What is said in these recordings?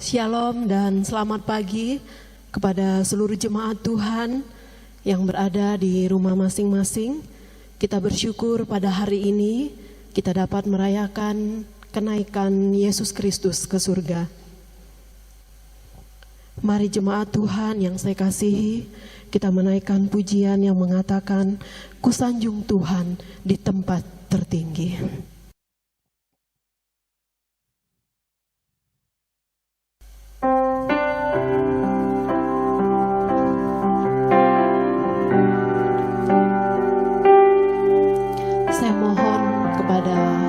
Shalom dan selamat pagi kepada seluruh jemaat Tuhan yang berada di rumah masing-masing. Kita bersyukur pada hari ini kita dapat merayakan kenaikan Yesus Kristus ke surga. Mari jemaat Tuhan yang saya kasihi, kita menaikkan pujian yang mengatakan, "Kusanjung Tuhan di tempat tertinggi."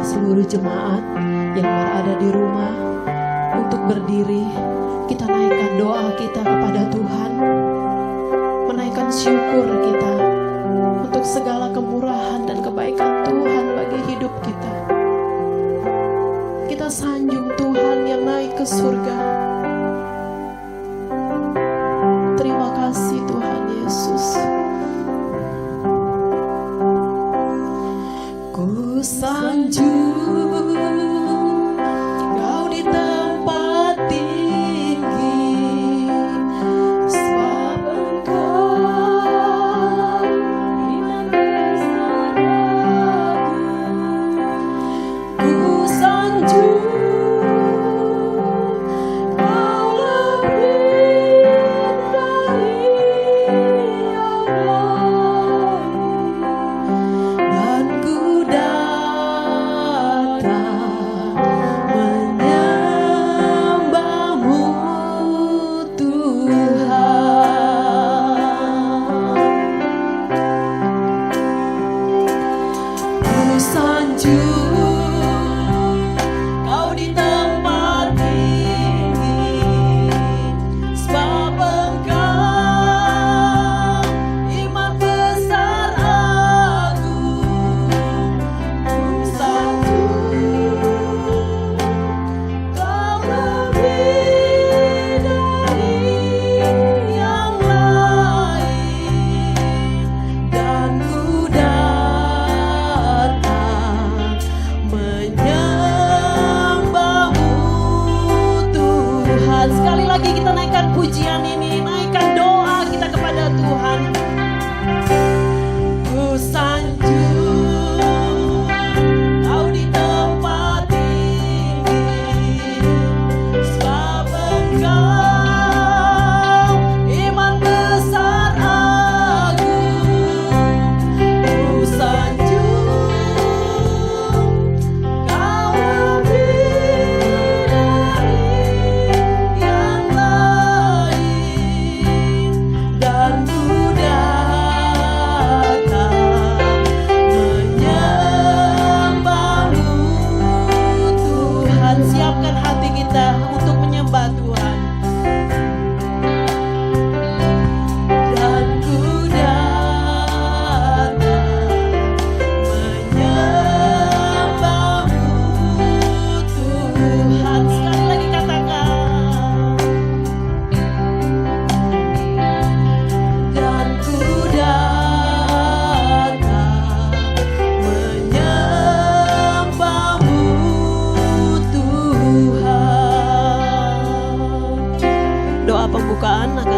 Seluruh jemaat yang berada di rumah untuk berdiri, kita naikkan doa kita kepada Tuhan, menaikkan syukur kita untuk segala kemurahan dan kebaikan Tuhan bagi hidup kita. Kita sanjung Tuhan yang naik ke surga. Terima kasih Tuhan Yesus. Ku sanjung Kau di tempat tinggi, sebab Engkau Imam besar agung. Ku sanjung Kau lebih dari yang lain, dan ku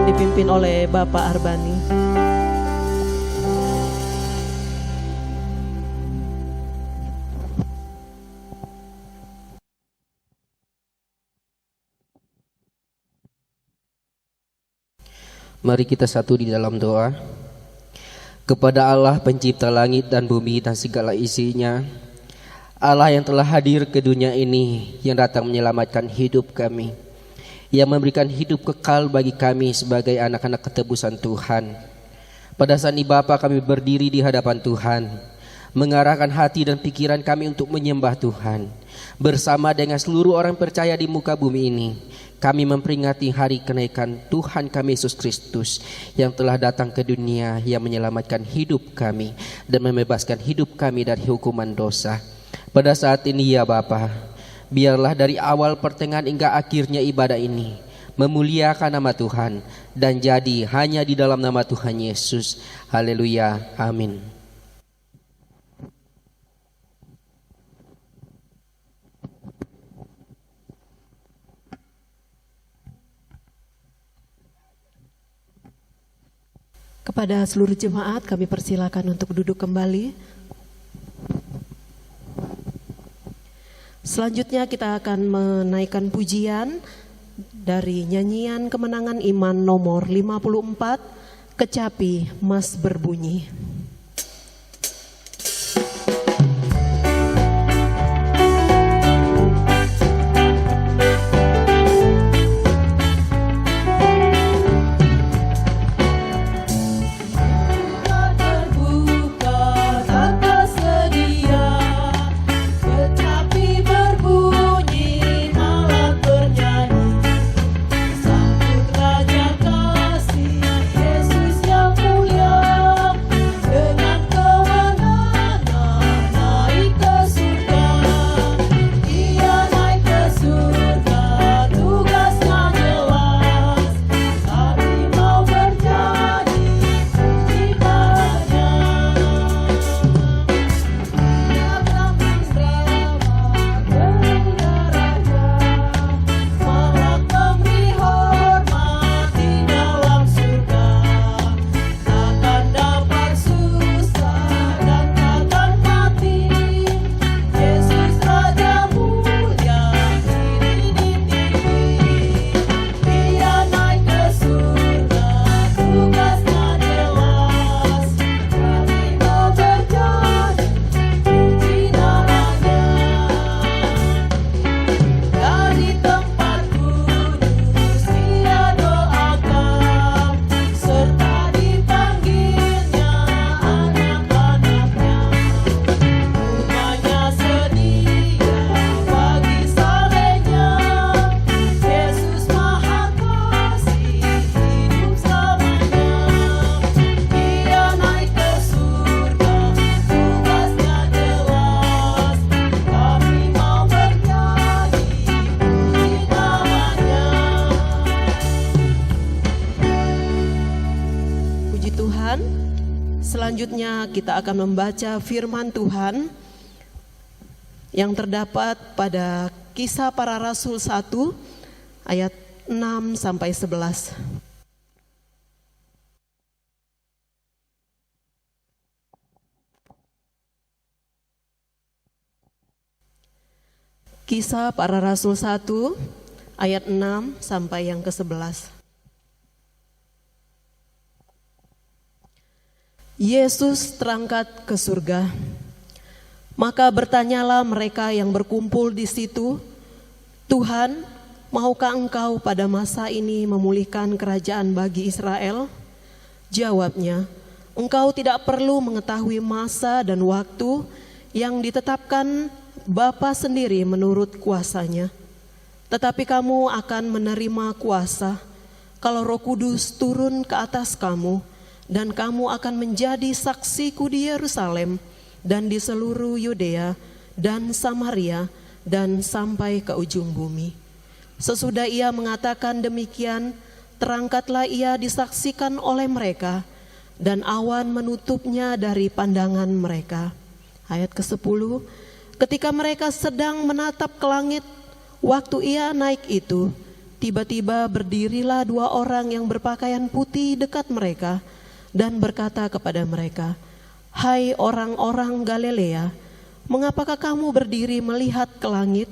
dipimpin oleh Bapak Arbani. Mari kita satu di dalam doa. Kepada Allah pencipta langit dan bumi dan segala isinya, Allah yang telah hadir ke dunia ini, yang datang menyelamatkan hidup kami, yang memberikan hidup kekal bagi kami sebagai anak-anak ketebusan Tuhan. Pada saat ini Bapa, kami berdiri di hadapan Tuhan, mengarahkan hati dan pikiran kami untuk menyembah Tuhan. Bersama dengan seluruh orang percaya di muka bumi ini, kami memperingati hari kenaikan Tuhan kami Yesus Kristus yang telah datang ke dunia, yang menyelamatkan hidup kami dan membebaskan hidup kami dari hukuman dosa. Pada saat ini ya Bapa, biarlah dari awal pertengahan hingga akhirnya ibadah ini memuliakan nama Tuhan dan jadi hanya di dalam nama Tuhan Yesus. Haleluya, amin. Kepada seluruh jemaat kami persilakan untuk duduk kembali. Selanjutnya kita akan menaikkan pujian dari nyanyian Kemenangan Iman nomor 54, Kecapi Mas Berbunyi. Selanjutnya kita akan membaca firman Tuhan yang terdapat pada Kisah Para Rasul 1 ayat 6 sampai 11. Kisah Para Rasul 1 ayat 6 sampai yang ke-11. Yesus terangkat ke surga. Maka bertanyalah mereka yang berkumpul di situ, "Tuhan, maukah Engkau pada masa ini memulihkan kerajaan bagi Israel?" Jawabnya, "Engkau tidak perlu mengetahui masa dan waktu yang ditetapkan Bapa sendiri menurut kuasanya. Tetapi kamu akan menerima kuasa kalau Roh Kudus turun ke atas kamu, dan kamu akan menjadi saksiku di Yerusalem dan di seluruh Yudea dan Samaria dan sampai ke ujung bumi." Sesudah ia mengatakan demikian, terangkatlah ia disaksikan oleh mereka, dan awan menutupnya dari pandangan mereka. Ayat ke-10, ketika mereka sedang menatap ke langit, waktu ia naik itu, tiba-tiba berdirilah dua orang yang berpakaian putih dekat mereka, dan berkata kepada mereka, "Hai orang-orang Galilea, mengapakah kamu berdiri melihat ke langit?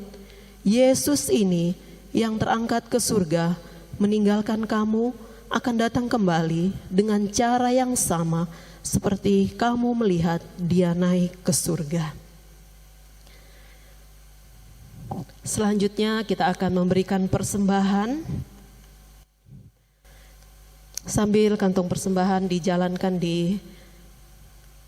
Yesus ini yang terangkat ke surga meninggalkan kamu akan datang kembali dengan cara yang sama seperti kamu melihat dia naik ke surga." Selanjutnya kita akan memberikan persembahan. Sambil kantong persembahan dijalankan di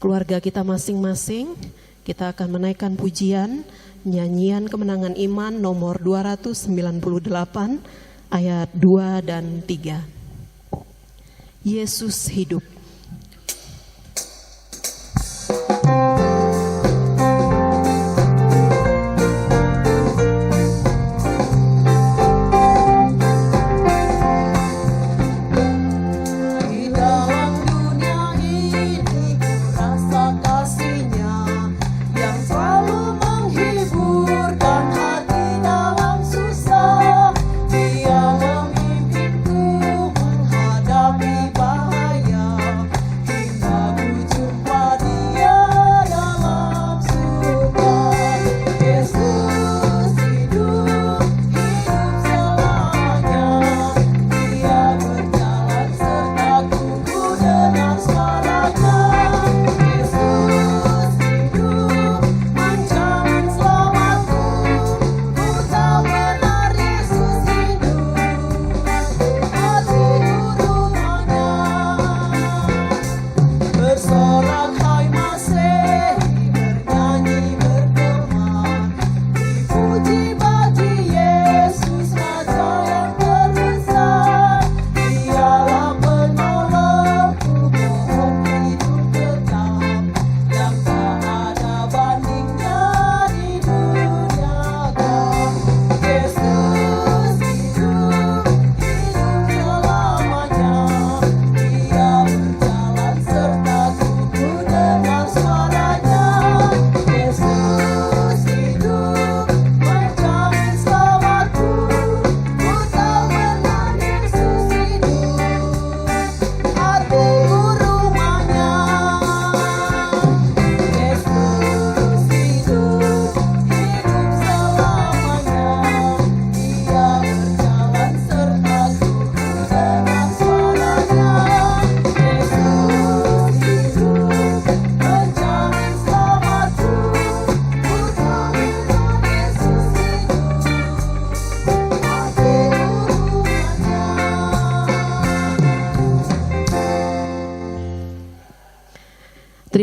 keluarga kita masing-masing, kita akan menaikkan pujian nyanyian Kemenangan Iman nomor 298 ayat 2 dan 3. Yesus hidup. Dia memimpinku menghadapi bahaya.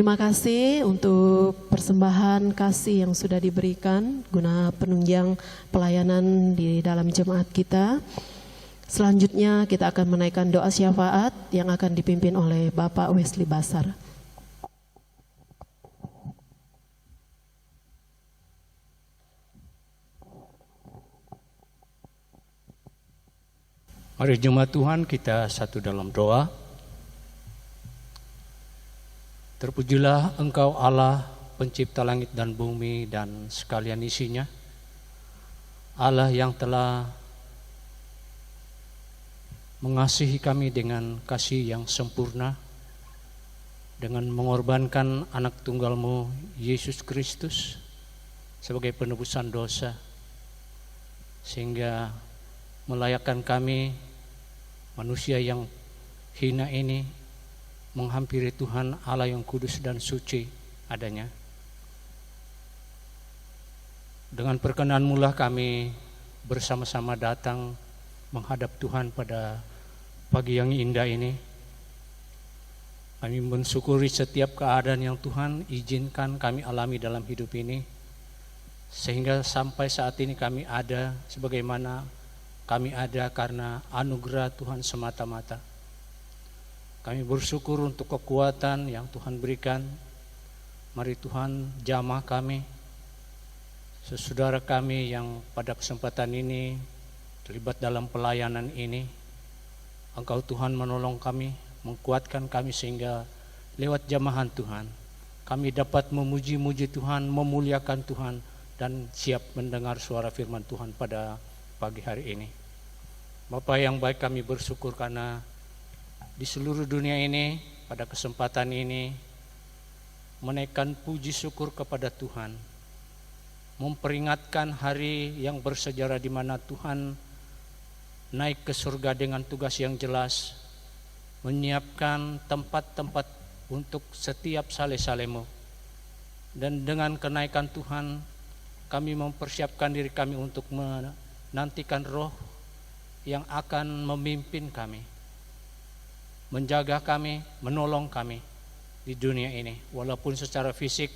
Terima kasih untuk persembahan kasih yang sudah diberikan guna penunjang pelayanan di dalam jemaat kita. Selanjutnya kita akan menaikkan doa syafaat yang akan dipimpin oleh Bapak Wesley Basar. Mari jemaat Tuhan kita satu dalam doa. Terpujilah Engkau Allah, pencipta langit dan bumi dan sekalian isinya. Allah yang telah mengasihi kami dengan kasih yang sempurna, dengan mengorbankan anak tunggal-Mu Yesus Kristus sebagai penebusan dosa, sehingga melayakkan kami manusia yang hina ini menghampiri Tuhan Allah yang kudus dan suci adanya. Dengan perkenan-Mu lah kami bersama-sama datang menghadap Tuhan pada pagi yang indah ini. Kami mensyukuri setiap keadaan yang Tuhan izinkan kami alami dalam hidup ini, sehingga sampai saat ini kami ada sebagaimana kami ada karena anugerah Tuhan semata-mata. Kami bersyukur untuk kekuatan yang Tuhan berikan. Mari Tuhan jamah kami, saudara kami yang pada kesempatan ini terlibat dalam pelayanan ini. Engkau Tuhan menolong kami, menguatkan kami sehingga lewat jamahan Tuhan kami dapat memuji-muji Tuhan, memuliakan Tuhan, dan siap mendengar suara firman Tuhan pada pagi hari ini. Bapa yang baik, kami bersyukur karena di seluruh dunia ini pada kesempatan ini menaikkan puji syukur kepada Tuhan, memperingatkan hari yang bersejarah di mana Tuhan naik ke surga dengan tugas yang jelas, menyiapkan tempat-tempat untuk setiap saleh-salehmu. Dan dengan kenaikan Tuhan, kami mempersiapkan diri kami untuk menantikan Roh yang akan memimpin kami, menjaga kami, menolong kami di dunia ini. Walaupun secara fisik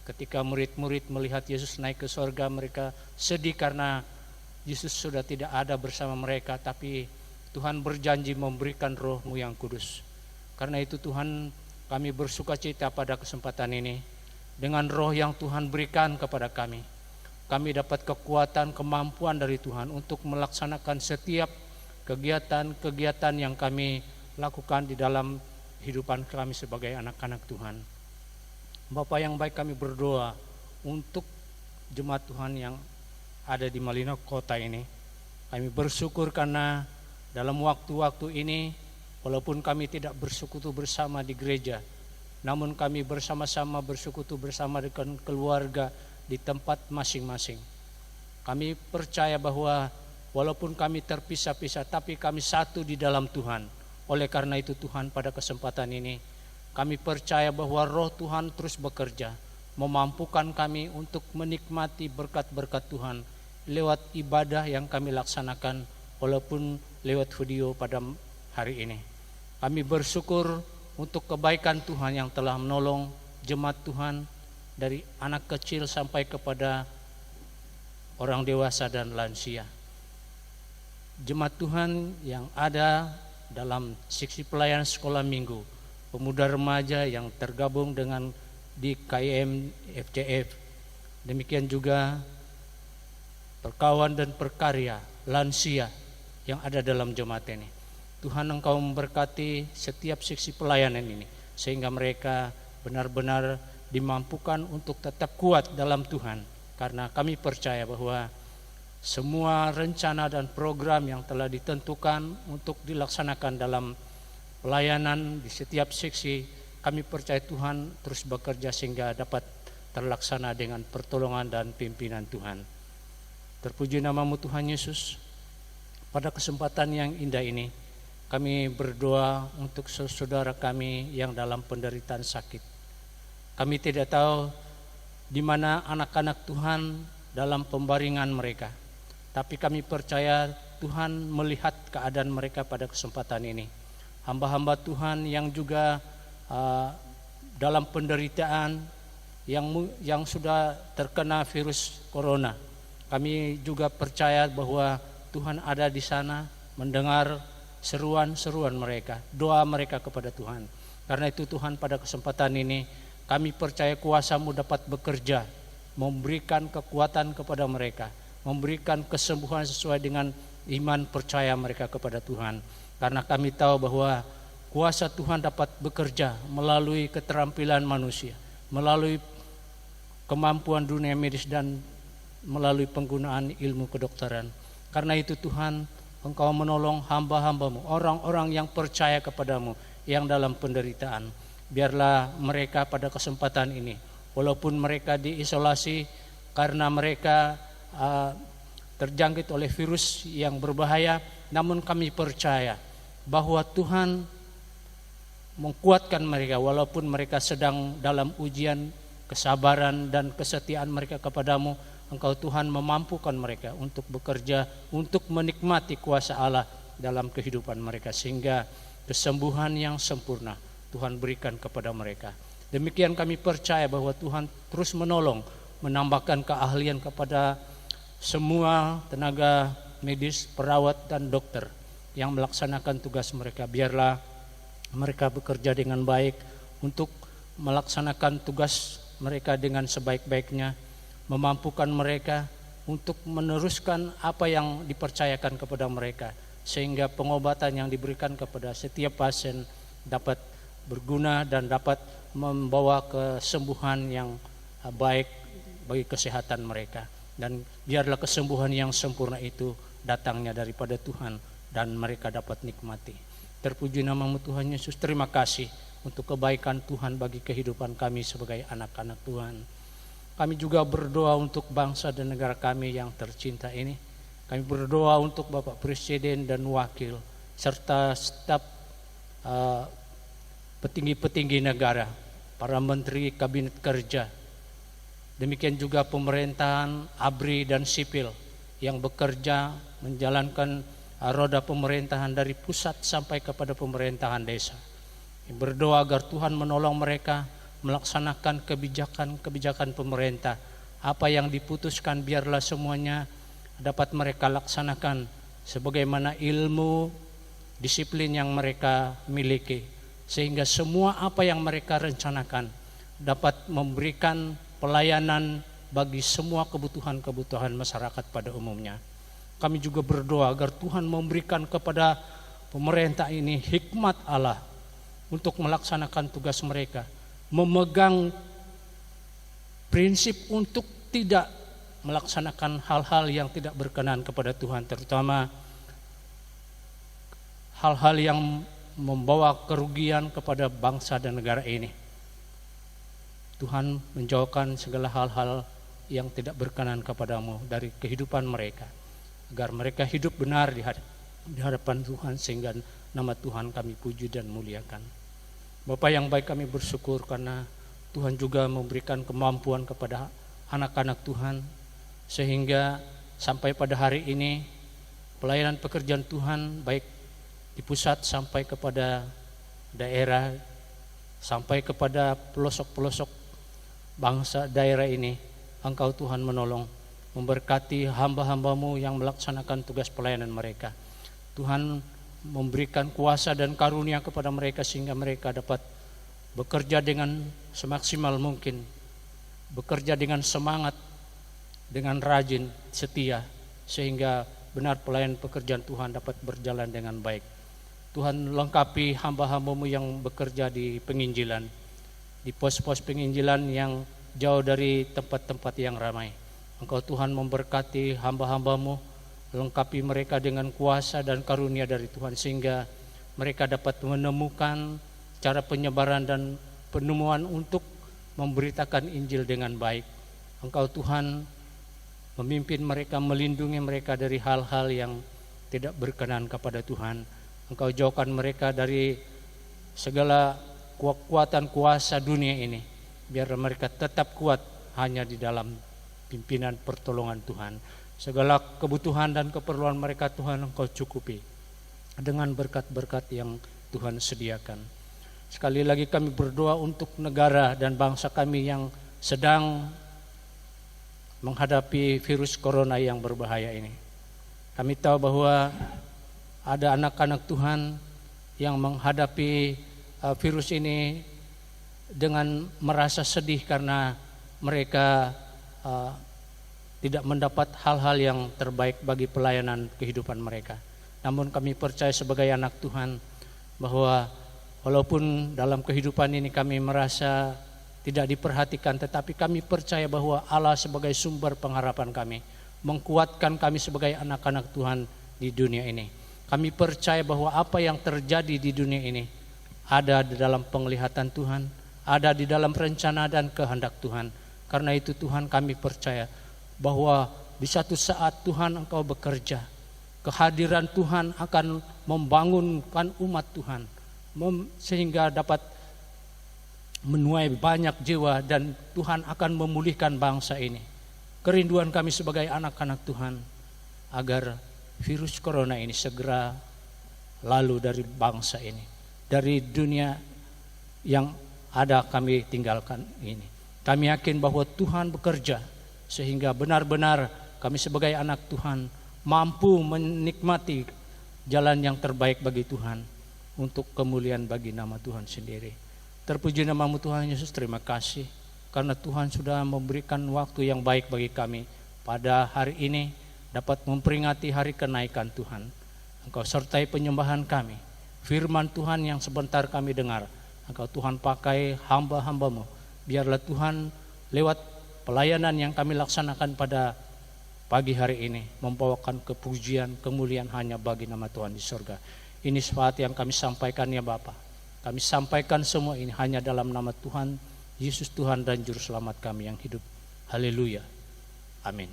ketika murid-murid melihat Yesus naik ke surga, mereka sedih karena Yesus sudah tidak ada bersama mereka, tapi Tuhan berjanji memberikan Roh-Mu yang kudus. Karena itu Tuhan, kami bersukacita pada kesempatan ini. Dengan Roh yang Tuhan berikan kepada kami dapat kekuatan, kemampuan dari Tuhan untuk melaksanakan setiap kegiatan-kegiatan yang kami lakukan di dalam kehidupan kami sebagai anak-anak Tuhan. Bapa yang baik, kami berdoa untuk jemaat Tuhan yang ada di Malino kota ini. Kami bersyukur karena dalam waktu-waktu ini, walaupun kami tidak bersekutu bersama di gereja, namun kami bersama-sama bersekutu bersama dengan keluarga di tempat masing-masing. Kami percaya bahwa walaupun kami terpisah-pisah, tapi kami satu di dalam Tuhan. Oleh karena itu Tuhan, pada kesempatan ini kami percaya bahwa Roh Tuhan terus bekerja, memampukan kami untuk menikmati berkat-berkat Tuhan lewat ibadah yang kami laksanakan, walaupun lewat video pada hari ini. Kami bersyukur untuk kebaikan Tuhan yang telah menolong jemaat Tuhan dari anak kecil sampai kepada orang dewasa dan lansia. Jemaat Tuhan yang ada dalam seksi pelayanan sekolah minggu, pemuda remaja yang tergabung dengan di KIM FCF, demikian juga perkawan dan perkarya lansia yang ada dalam jemaat ini. Tuhan, Engkau memberkati setiap seksi pelayanan ini sehingga mereka benar-benar dimampukan untuk tetap kuat dalam Tuhan, karena kami percaya bahwa semua rencana dan program yang telah ditentukan untuk dilaksanakan dalam pelayanan di setiap seksi, kami percaya Tuhan terus bekerja sehingga dapat terlaksana dengan pertolongan dan pimpinan Tuhan. Terpuji nama-Mu Tuhan Yesus. Pada kesempatan yang indah ini, kami berdoa untuk saudara kami yang dalam penderitaan sakit. Kami tidak tahu di mana anak-anak Tuhan dalam pembaringan mereka, tapi kami percaya Tuhan melihat keadaan mereka pada kesempatan ini. Hamba-hamba Tuhan yang juga dalam penderitaan yang sudah terkena virus corona. Kami juga percaya bahwa Tuhan ada di sana mendengar seruan-seruan mereka, doa mereka kepada Tuhan. Karena itu Tuhan, pada kesempatan ini kami percaya kuasa-Mu dapat bekerja, memberikan kekuatan kepada mereka, memberikan kesembuhan sesuai dengan iman percaya mereka kepada Tuhan. Karena kami tahu bahwa kuasa Tuhan dapat bekerja melalui keterampilan manusia, melalui kemampuan dunia medis dan melalui penggunaan ilmu kedokteran. Karena itu Tuhan, Engkau menolong hamba-hamba-Mu, orang-orang yang percaya kepada-Mu yang dalam penderitaan. Biarlah mereka pada kesempatan ini, walaupun mereka diisolasi karena mereka terjangkit oleh virus yang berbahaya, namun kami percaya bahwa Tuhan menguatkan mereka walaupun mereka sedang dalam ujian kesabaran dan kesetiaan mereka kepadamu. Engkau Tuhan memampukan mereka untuk bekerja, untuk menikmati kuasa Allah dalam kehidupan mereka, sehingga kesembuhan yang sempurna Tuhan berikan kepada mereka. Demikian kami percaya bahwa Tuhan terus menolong, menambahkan keahlian kepada semua tenaga medis, perawat dan dokter yang melaksanakan tugas mereka. Biarlah mereka bekerja dengan baik untuk melaksanakan tugas mereka dengan sebaik-baiknya, memampukan mereka untuk meneruskan apa yang dipercayakan kepada mereka, sehingga pengobatan yang diberikan kepada setiap pasien dapat berguna dan dapat membawa kesembuhan yang baik bagi kesehatan mereka. Dan biarlah kesembuhan yang sempurna itu datangnya daripada Tuhan dan mereka dapat nikmati. Terpuji nama-Mu Tuhan Yesus. Terima kasih untuk kebaikan Tuhan bagi kehidupan kami sebagai anak-anak Tuhan. Kami juga berdoa untuk bangsa dan negara kami yang tercinta ini. Kami berdoa untuk Bapak Presiden dan Wakil serta staf petinggi-petinggi negara, para menteri kabinet kerja. Demikian juga pemerintahan ABRI dan sipil yang bekerja menjalankan roda pemerintahan dari pusat sampai kepada pemerintahan desa. Berdoa agar Tuhan menolong mereka melaksanakan kebijakan-kebijakan pemerintah. Apa yang diputuskan biarlah semuanya dapat mereka laksanakan sebagaimana ilmu disiplin yang mereka miliki, sehingga semua apa yang mereka rencanakan dapat memberikan pelayanan bagi semua kebutuhan-kebutuhan masyarakat pada umumnya. Kami juga berdoa agar Tuhan memberikan kepada pemerintah ini hikmat Allah untuk melaksanakan tugas mereka, memegang prinsip untuk tidak melaksanakan hal-hal yang tidak berkenan kepada Tuhan, terutama hal-hal yang membawa kerugian kepada bangsa dan negara ini. Tuhan menjauhkan segala hal-hal yang tidak berkenan kepadamu dari kehidupan mereka, agar mereka hidup benar di hadapan Tuhan, sehingga nama Tuhan kami puji dan muliakan. Bapa yang baik, kami bersyukur karena Tuhan juga memberikan kemampuan kepada anak-anak Tuhan, sehingga sampai pada hari ini pelayanan pekerjaan Tuhan baik di pusat sampai kepada daerah, sampai kepada pelosok-pelosok bangsa daerah ini, Engkau Tuhan menolong, memberkati hamba-hamba-Mu yang melaksanakan tugas pelayanan mereka. Tuhan memberikan kuasa dan karunia kepada mereka sehingga mereka dapat bekerja dengan semaksimal mungkin, bekerja dengan semangat, dengan rajin, setia, sehingga benar pelayanan pekerjaan Tuhan dapat berjalan dengan baik. Tuhan lengkapi hamba-hamba-Mu yang bekerja di penginjilan, di pos-pos penginjilan yang jauh dari tempat-tempat yang ramai. Engkau Tuhan memberkati hamba-hamba-Mu, lengkapi mereka dengan kuasa dan karunia dari Tuhan, sehingga mereka dapat menemukan cara penyebaran dan penemuan untuk memberitakan Injil dengan baik. Engkau Tuhan memimpin mereka, melindungi mereka dari hal-hal yang tidak berkenan kepada Tuhan. Engkau jauhkan mereka dari segala kekuatan kuasa dunia ini, biar mereka tetap kuat hanya di dalam pimpinan pertolongan Tuhan. Segala kebutuhan dan keperluan mereka Tuhan Engkau cukupi dengan berkat-berkat yang Tuhan sediakan. Sekali lagi kami berdoa untuk negara dan bangsa kami yang sedang menghadapi virus corona yang berbahaya ini. Kami tahu bahwa ada anak-anak Tuhan yang menghadapi virus ini dengan merasa sedih karena mereka tidak mendapat hal-hal yang terbaik bagi pelayanan kehidupan mereka. Namun kami percaya sebagai anak Tuhan bahwa walaupun dalam kehidupan ini kami merasa tidak diperhatikan, tetapi kami percaya bahwa Allah sebagai sumber pengharapan kami, mengkuatkan kami sebagai anak-anak Tuhan di dunia ini. Kami percaya bahwa apa yang terjadi di dunia ini ada di dalam penglihatan Tuhan, ada di dalam rencana dan kehendak Tuhan. Karena itu Tuhan, kami percaya bahwa di satu saat Tuhan Engkau bekerja, kehadiran Tuhan akan membangunkan umat Tuhan, sehingga dapat menuai banyak jiwa dan Tuhan akan memulihkan bangsa ini. Kerinduan kami sebagai anak-anak Tuhan agar virus corona ini segera lalu dari bangsa ini, dari dunia yang ada kami tinggalkan ini. Kami yakin bahwa Tuhan bekerja sehingga benar-benar kami sebagai anak Tuhan mampu menikmati jalan yang terbaik bagi Tuhan untuk kemuliaan bagi nama Tuhan sendiri. Terpuji namamu Tuhan Yesus, terima kasih karena Tuhan sudah memberikan waktu yang baik bagi kami pada hari ini dapat memperingati hari kenaikan Tuhan. Engkau sertai penyembahan kami, firman Tuhan yang sebentar kami dengar, Engkau Tuhan pakai hamba-hambamu. Biarlah Tuhan lewat pelayanan yang kami laksanakan pada pagi hari ini membawakan kepujian, kemuliaan hanya bagi nama Tuhan di surga. Ini syafaat yang kami sampaikan ya Bapa. Kami sampaikan semua ini hanya dalam nama Tuhan Yesus, Tuhan dan Juru Selamat kami yang hidup. Haleluya. Amin.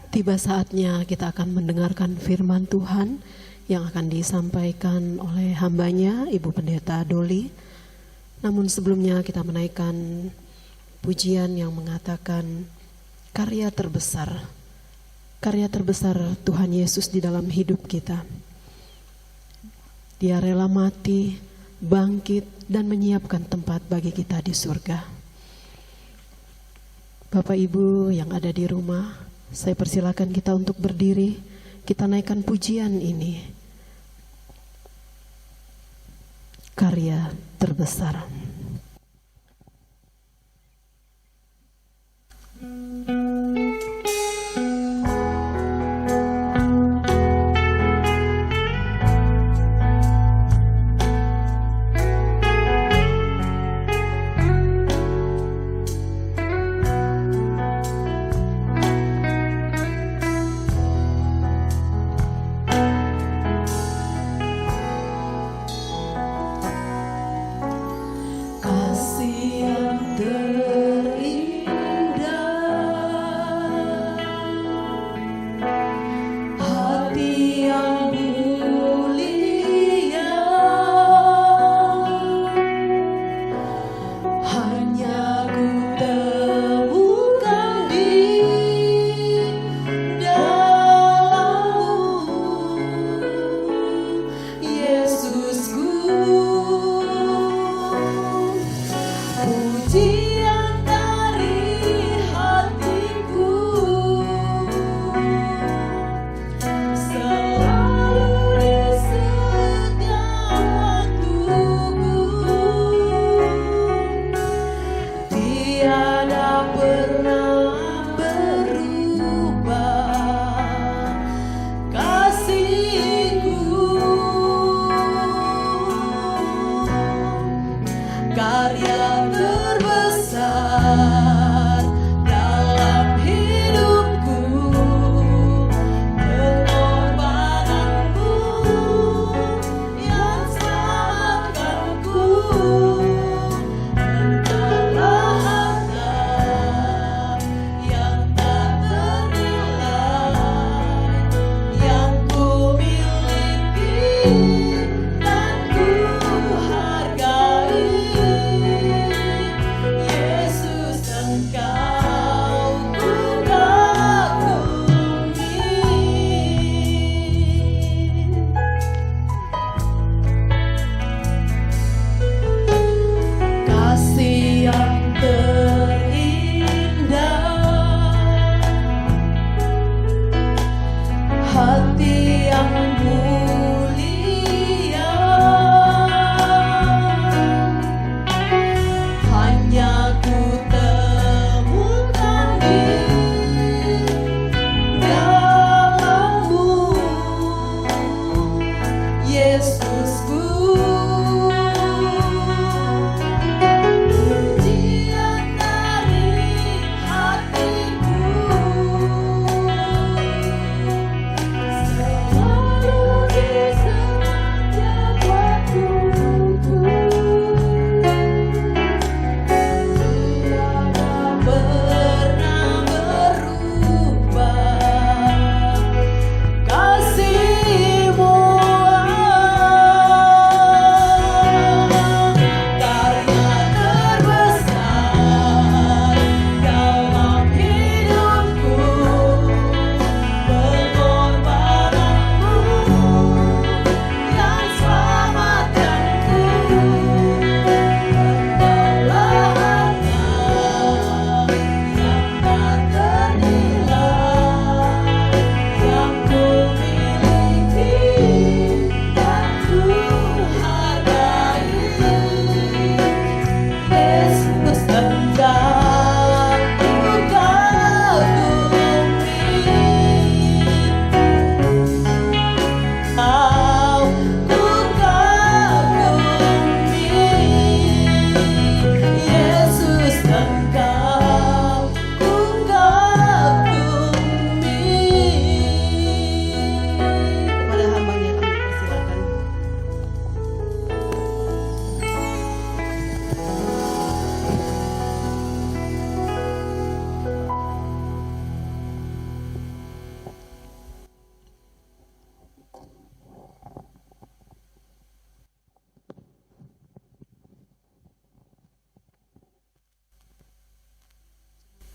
Tiba saatnya kita akan mendengarkan firman Tuhan yang akan disampaikan oleh hambanya Ibu Pendeta Doli. Namun sebelumnya kita menaikkan pujian yang mengatakan karya terbesar Tuhan Yesus di dalam hidup kita. Dia rela mati, bangkit dan menyiapkan tempat bagi kita di surga. Bapak Ibu yang ada di rumah, saya persilakan kita untuk berdiri. Kita naikkan pujian ini. Karya terbesar.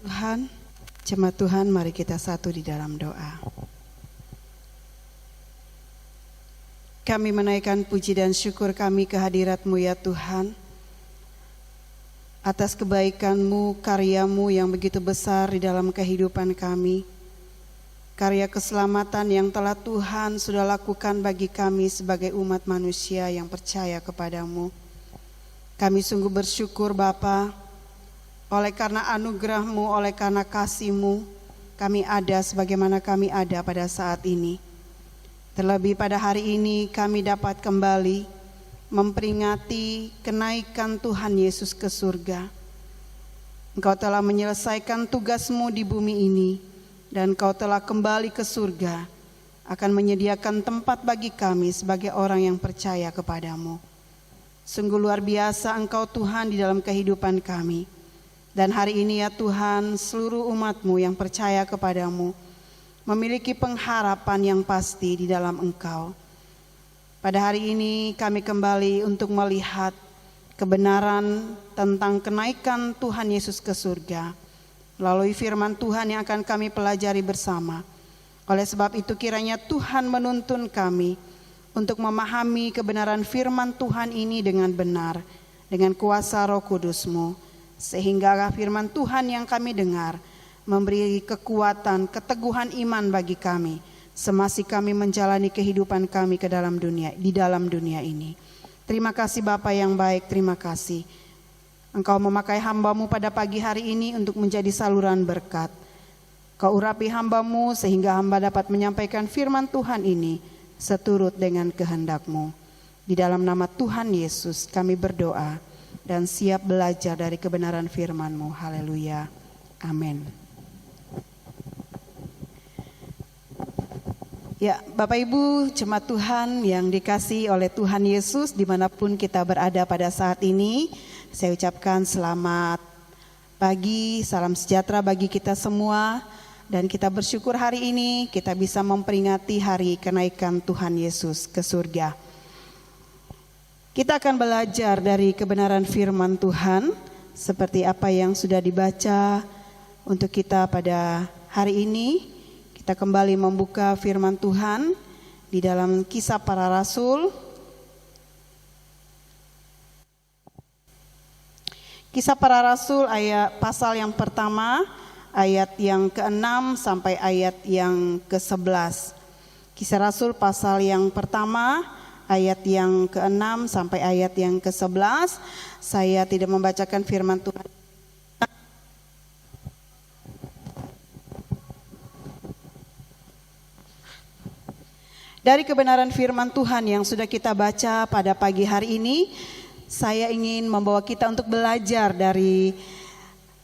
Tuhan, jemaat Tuhan, mari kita satu di dalam doa. Kami menaikkan puji dan syukur kami ke hadirat-Mu ya Tuhan, atas kebaikan-Mu, karya-Mu yang begitu besar di dalam kehidupan kami. Karya keselamatan yang telah Tuhan sudah lakukan bagi kami sebagai umat manusia yang percaya kepada-Mu. Kami sungguh bersyukur Bapa, oleh karena anugerah-Mu, oleh karena kasih-Mu, kami ada sebagaimana kami ada pada saat ini. Terlebih pada hari ini kami dapat kembali memperingati kenaikan Tuhan Yesus ke surga. Engkau telah menyelesaikan tugas-Mu di bumi ini, dan Engkau telah kembali ke surga, akan menyediakan tempat bagi kami sebagai orang yang percaya kepada-Mu. Sungguh luar biasa Engkau Tuhan di dalam kehidupan kami. Dan hari ini ya Tuhan, seluruh umat-Mu yang percaya kepada-Mu memiliki pengharapan yang pasti di dalam Engkau. Pada hari ini kami kembali untuk melihat kebenaran tentang kenaikan Tuhan Yesus ke surga melalui firman Tuhan yang akan kami pelajari bersama. Oleh sebab itu kiranya Tuhan menuntun kami untuk memahami kebenaran firman Tuhan ini dengan benar, dengan kuasa Roh Kudus-Mu, sehingga firman Tuhan yang kami dengar memberi kekuatan, keteguhan iman bagi kami semasih kami menjalani kehidupan kami di dalam dunia ini. Terima kasih Bapa yang baik, terima kasih. Engkau memakai hamba-Mu pada pagi hari ini untuk menjadi saluran berkat. Kau urapi hamba-Mu sehingga hamba dapat menyampaikan firman Tuhan ini seturut dengan kehendak-Mu. Di dalam nama Tuhan Yesus kami berdoa dan siap belajar dari kebenaran firman-Mu. Haleluya. Amin. Ya, Bapak Ibu jemaat Tuhan yang dikasihi oleh Tuhan Yesus dimanapun kita berada pada saat ini, saya ucapkan selamat pagi, salam sejahtera bagi kita semua, dan kita bersyukur hari ini kita bisa memperingati hari kenaikan Tuhan Yesus ke surga. Kita akan belajar dari kebenaran firman Tuhan seperti apa yang sudah dibaca untuk kita pada hari ini. Kita kembali membuka firman Tuhan di dalam Kisah Para Rasul. Kisah Para Rasul pasal yang pertama, ayat yang ke-6 sampai ayat yang ke-11. Kisah Rasul pasal yang pertama, ayat yang ke-6 sampai ayat yang ke-11. Saya tidak membacakan firman Tuhan. Dari kebenaran firman Tuhan yang sudah kita baca pada pagi hari ini, saya ingin membawa kita untuk belajar dari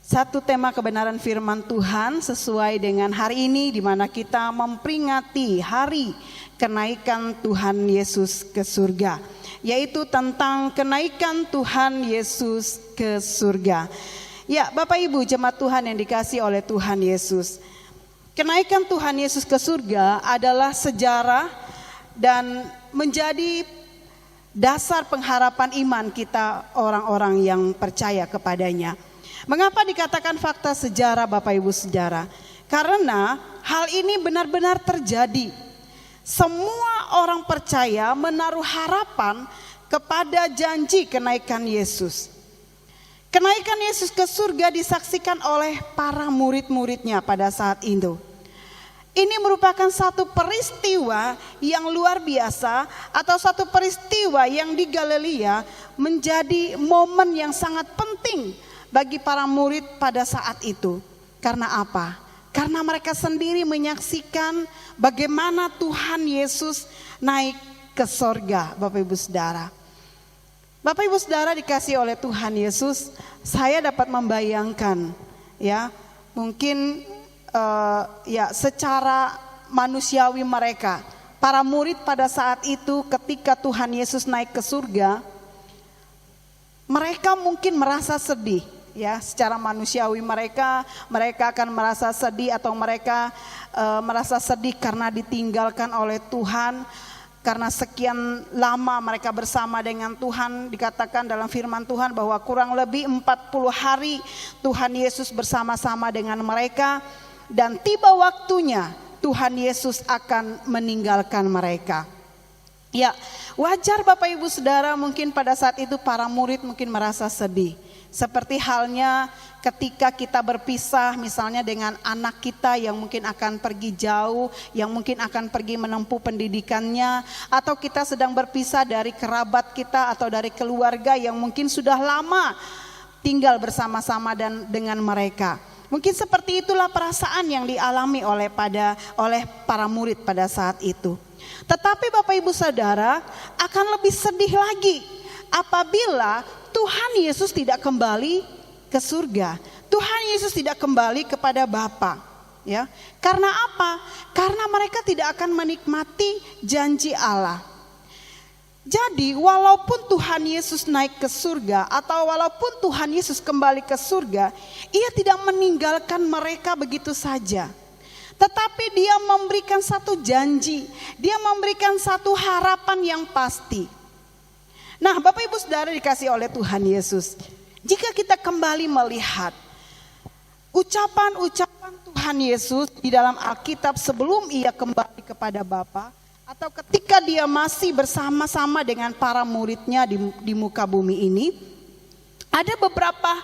satu tema kebenaran firman Tuhan sesuai dengan hari ini di mana kita memperingati hari kenaikan Tuhan Yesus ke surga, yaitu tentang kenaikan Tuhan Yesus ke surga. Ya, Bapak Ibu jemaat Tuhan yang dikasihi oleh Tuhan Yesus, kenaikan Tuhan Yesus ke surga adalah sejarah dan menjadi dasar pengharapan iman kita orang-orang yang percaya kepadanya. Mengapa dikatakan fakta sejarah Bapak Ibu sejarah? Karena hal ini benar-benar terjadi. Semua orang percaya menaruh harapan kepada janji kenaikan Yesus. Kenaikan Yesus ke surga disaksikan oleh para murid-muridnya pada saat itu. Ini merupakan satu peristiwa yang luar biasa atau satu peristiwa yang di Galilea menjadi momen yang sangat penting bagi para murid pada saat itu. Karena apa? Karena mereka sendiri menyaksikan bagaimana Tuhan Yesus naik ke sorga, Bapak Ibu Saudara. Bapak Ibu Saudara dikasihi oleh Tuhan Yesus, saya dapat membayangkan ya, mungkin secara manusiawi mereka, para murid pada saat itu ketika Tuhan Yesus naik ke surga, mereka mungkin merasa sedih ya, secara manusiawi mereka akan merasa sedih atau mereka merasa sedih karena ditinggalkan oleh Tuhan, karena sekian lama mereka bersama dengan Tuhan. Dikatakan dalam firman Tuhan bahwa kurang lebih 40 hari Tuhan Yesus bersama-sama dengan mereka. Dan tiba waktunya Tuhan Yesus akan meninggalkan mereka. Ya, wajar Bapak Ibu Saudara, mungkin pada saat itu para murid mungkin merasa sedih. Seperti halnya ketika kita berpisah misalnya dengan anak kita yang mungkin akan pergi jauh, yang mungkin akan pergi menempuh pendidikannya, atau kita sedang berpisah dari kerabat kita atau dari keluarga yang mungkin sudah lama tinggal bersama-sama dan dengan mereka. Mungkin seperti itulah perasaan yang dialami oleh para murid pada saat itu. Tetapi Bapak Ibu Saudara, akan lebih sedih lagi apabila Tuhan Yesus tidak kembali ke surga. Tuhan Yesus tidak kembali kepada Bapa. Ya, karena apa? Karena mereka tidak akan menikmati janji Allah. Jadi walaupun Tuhan Yesus naik ke surga atau walaupun Tuhan Yesus kembali ke surga, ia tidak meninggalkan mereka begitu saja. Tetapi dia memberikan satu janji, dia memberikan satu harapan yang pasti. Nah, Bapak Ibu Saudara dikasih oleh Tuhan Yesus, jika kita kembali melihat ucapan-ucapan Tuhan Yesus di dalam Alkitab sebelum ia kembali kepada Bapa, atau ketika dia masih bersama-sama dengan para muridnya di muka bumi ini, ada beberapa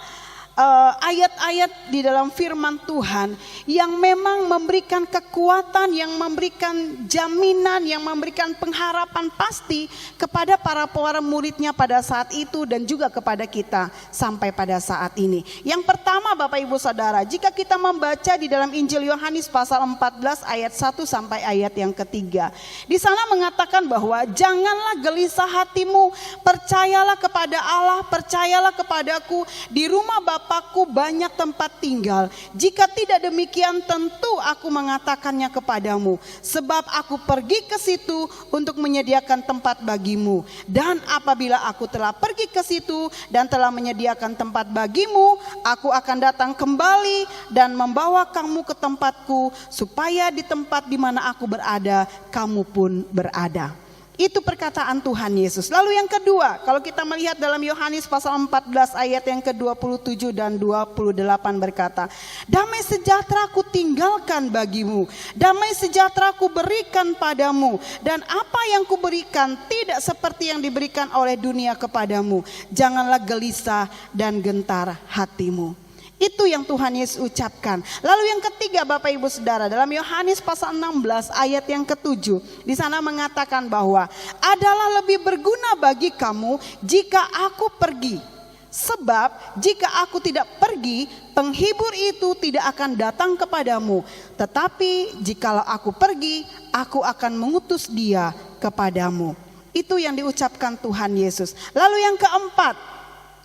ayat-ayat di dalam firman Tuhan yang memang memberikan kekuatan, yang memberikan jaminan, yang memberikan pengharapan pasti kepada para muridnya pada saat itu dan juga kepada kita sampai pada saat ini. Yang pertama Bapak Ibu Saudara, jika kita membaca di dalam Injil Yohanes pasal 14 ayat 1 sampai ayat yang ketiga, di sana mengatakan bahwa janganlah gelisah hatimu, percayalah kepada Allah, percayalah kepadaku, di rumah Bapakku banyak tempat tinggal. Jika tidak demikian tentu aku mengatakannya kepadamu. Sebab aku pergi ke situ untuk menyediakan tempat bagimu. Dan apabila aku telah pergi ke situ dan telah menyediakan tempat bagimu, aku akan datang kembali dan membawa kamu ke tempatku, supaya di tempat di mana aku berada, kamu pun berada. Itu perkataan Tuhan Yesus. Lalu yang kedua, kalau kita melihat dalam Yohanes pasal 14 ayat yang ke-27 dan 28 berkata, damai sejahtera ku tinggalkan bagimu, damai sejahtera ku berikan padamu, dan apa yang ku berikan tidak seperti yang diberikan oleh dunia kepadamu. Janganlah gelisah dan gentar hatimu. Itu yang Tuhan Yesus ucapkan. Lalu yang ketiga Bapak Ibu Saudara, dalam Yohanes pasal 16 ayat yang ke-7, di sana mengatakan bahwa adalah lebih berguna bagi kamu jika aku pergi. Sebab jika aku tidak pergi, penghibur itu tidak akan datang kepadamu. Tetapi jikalau aku pergi, aku akan mengutus dia kepadamu. Itu yang diucapkan Tuhan Yesus. Lalu yang keempat,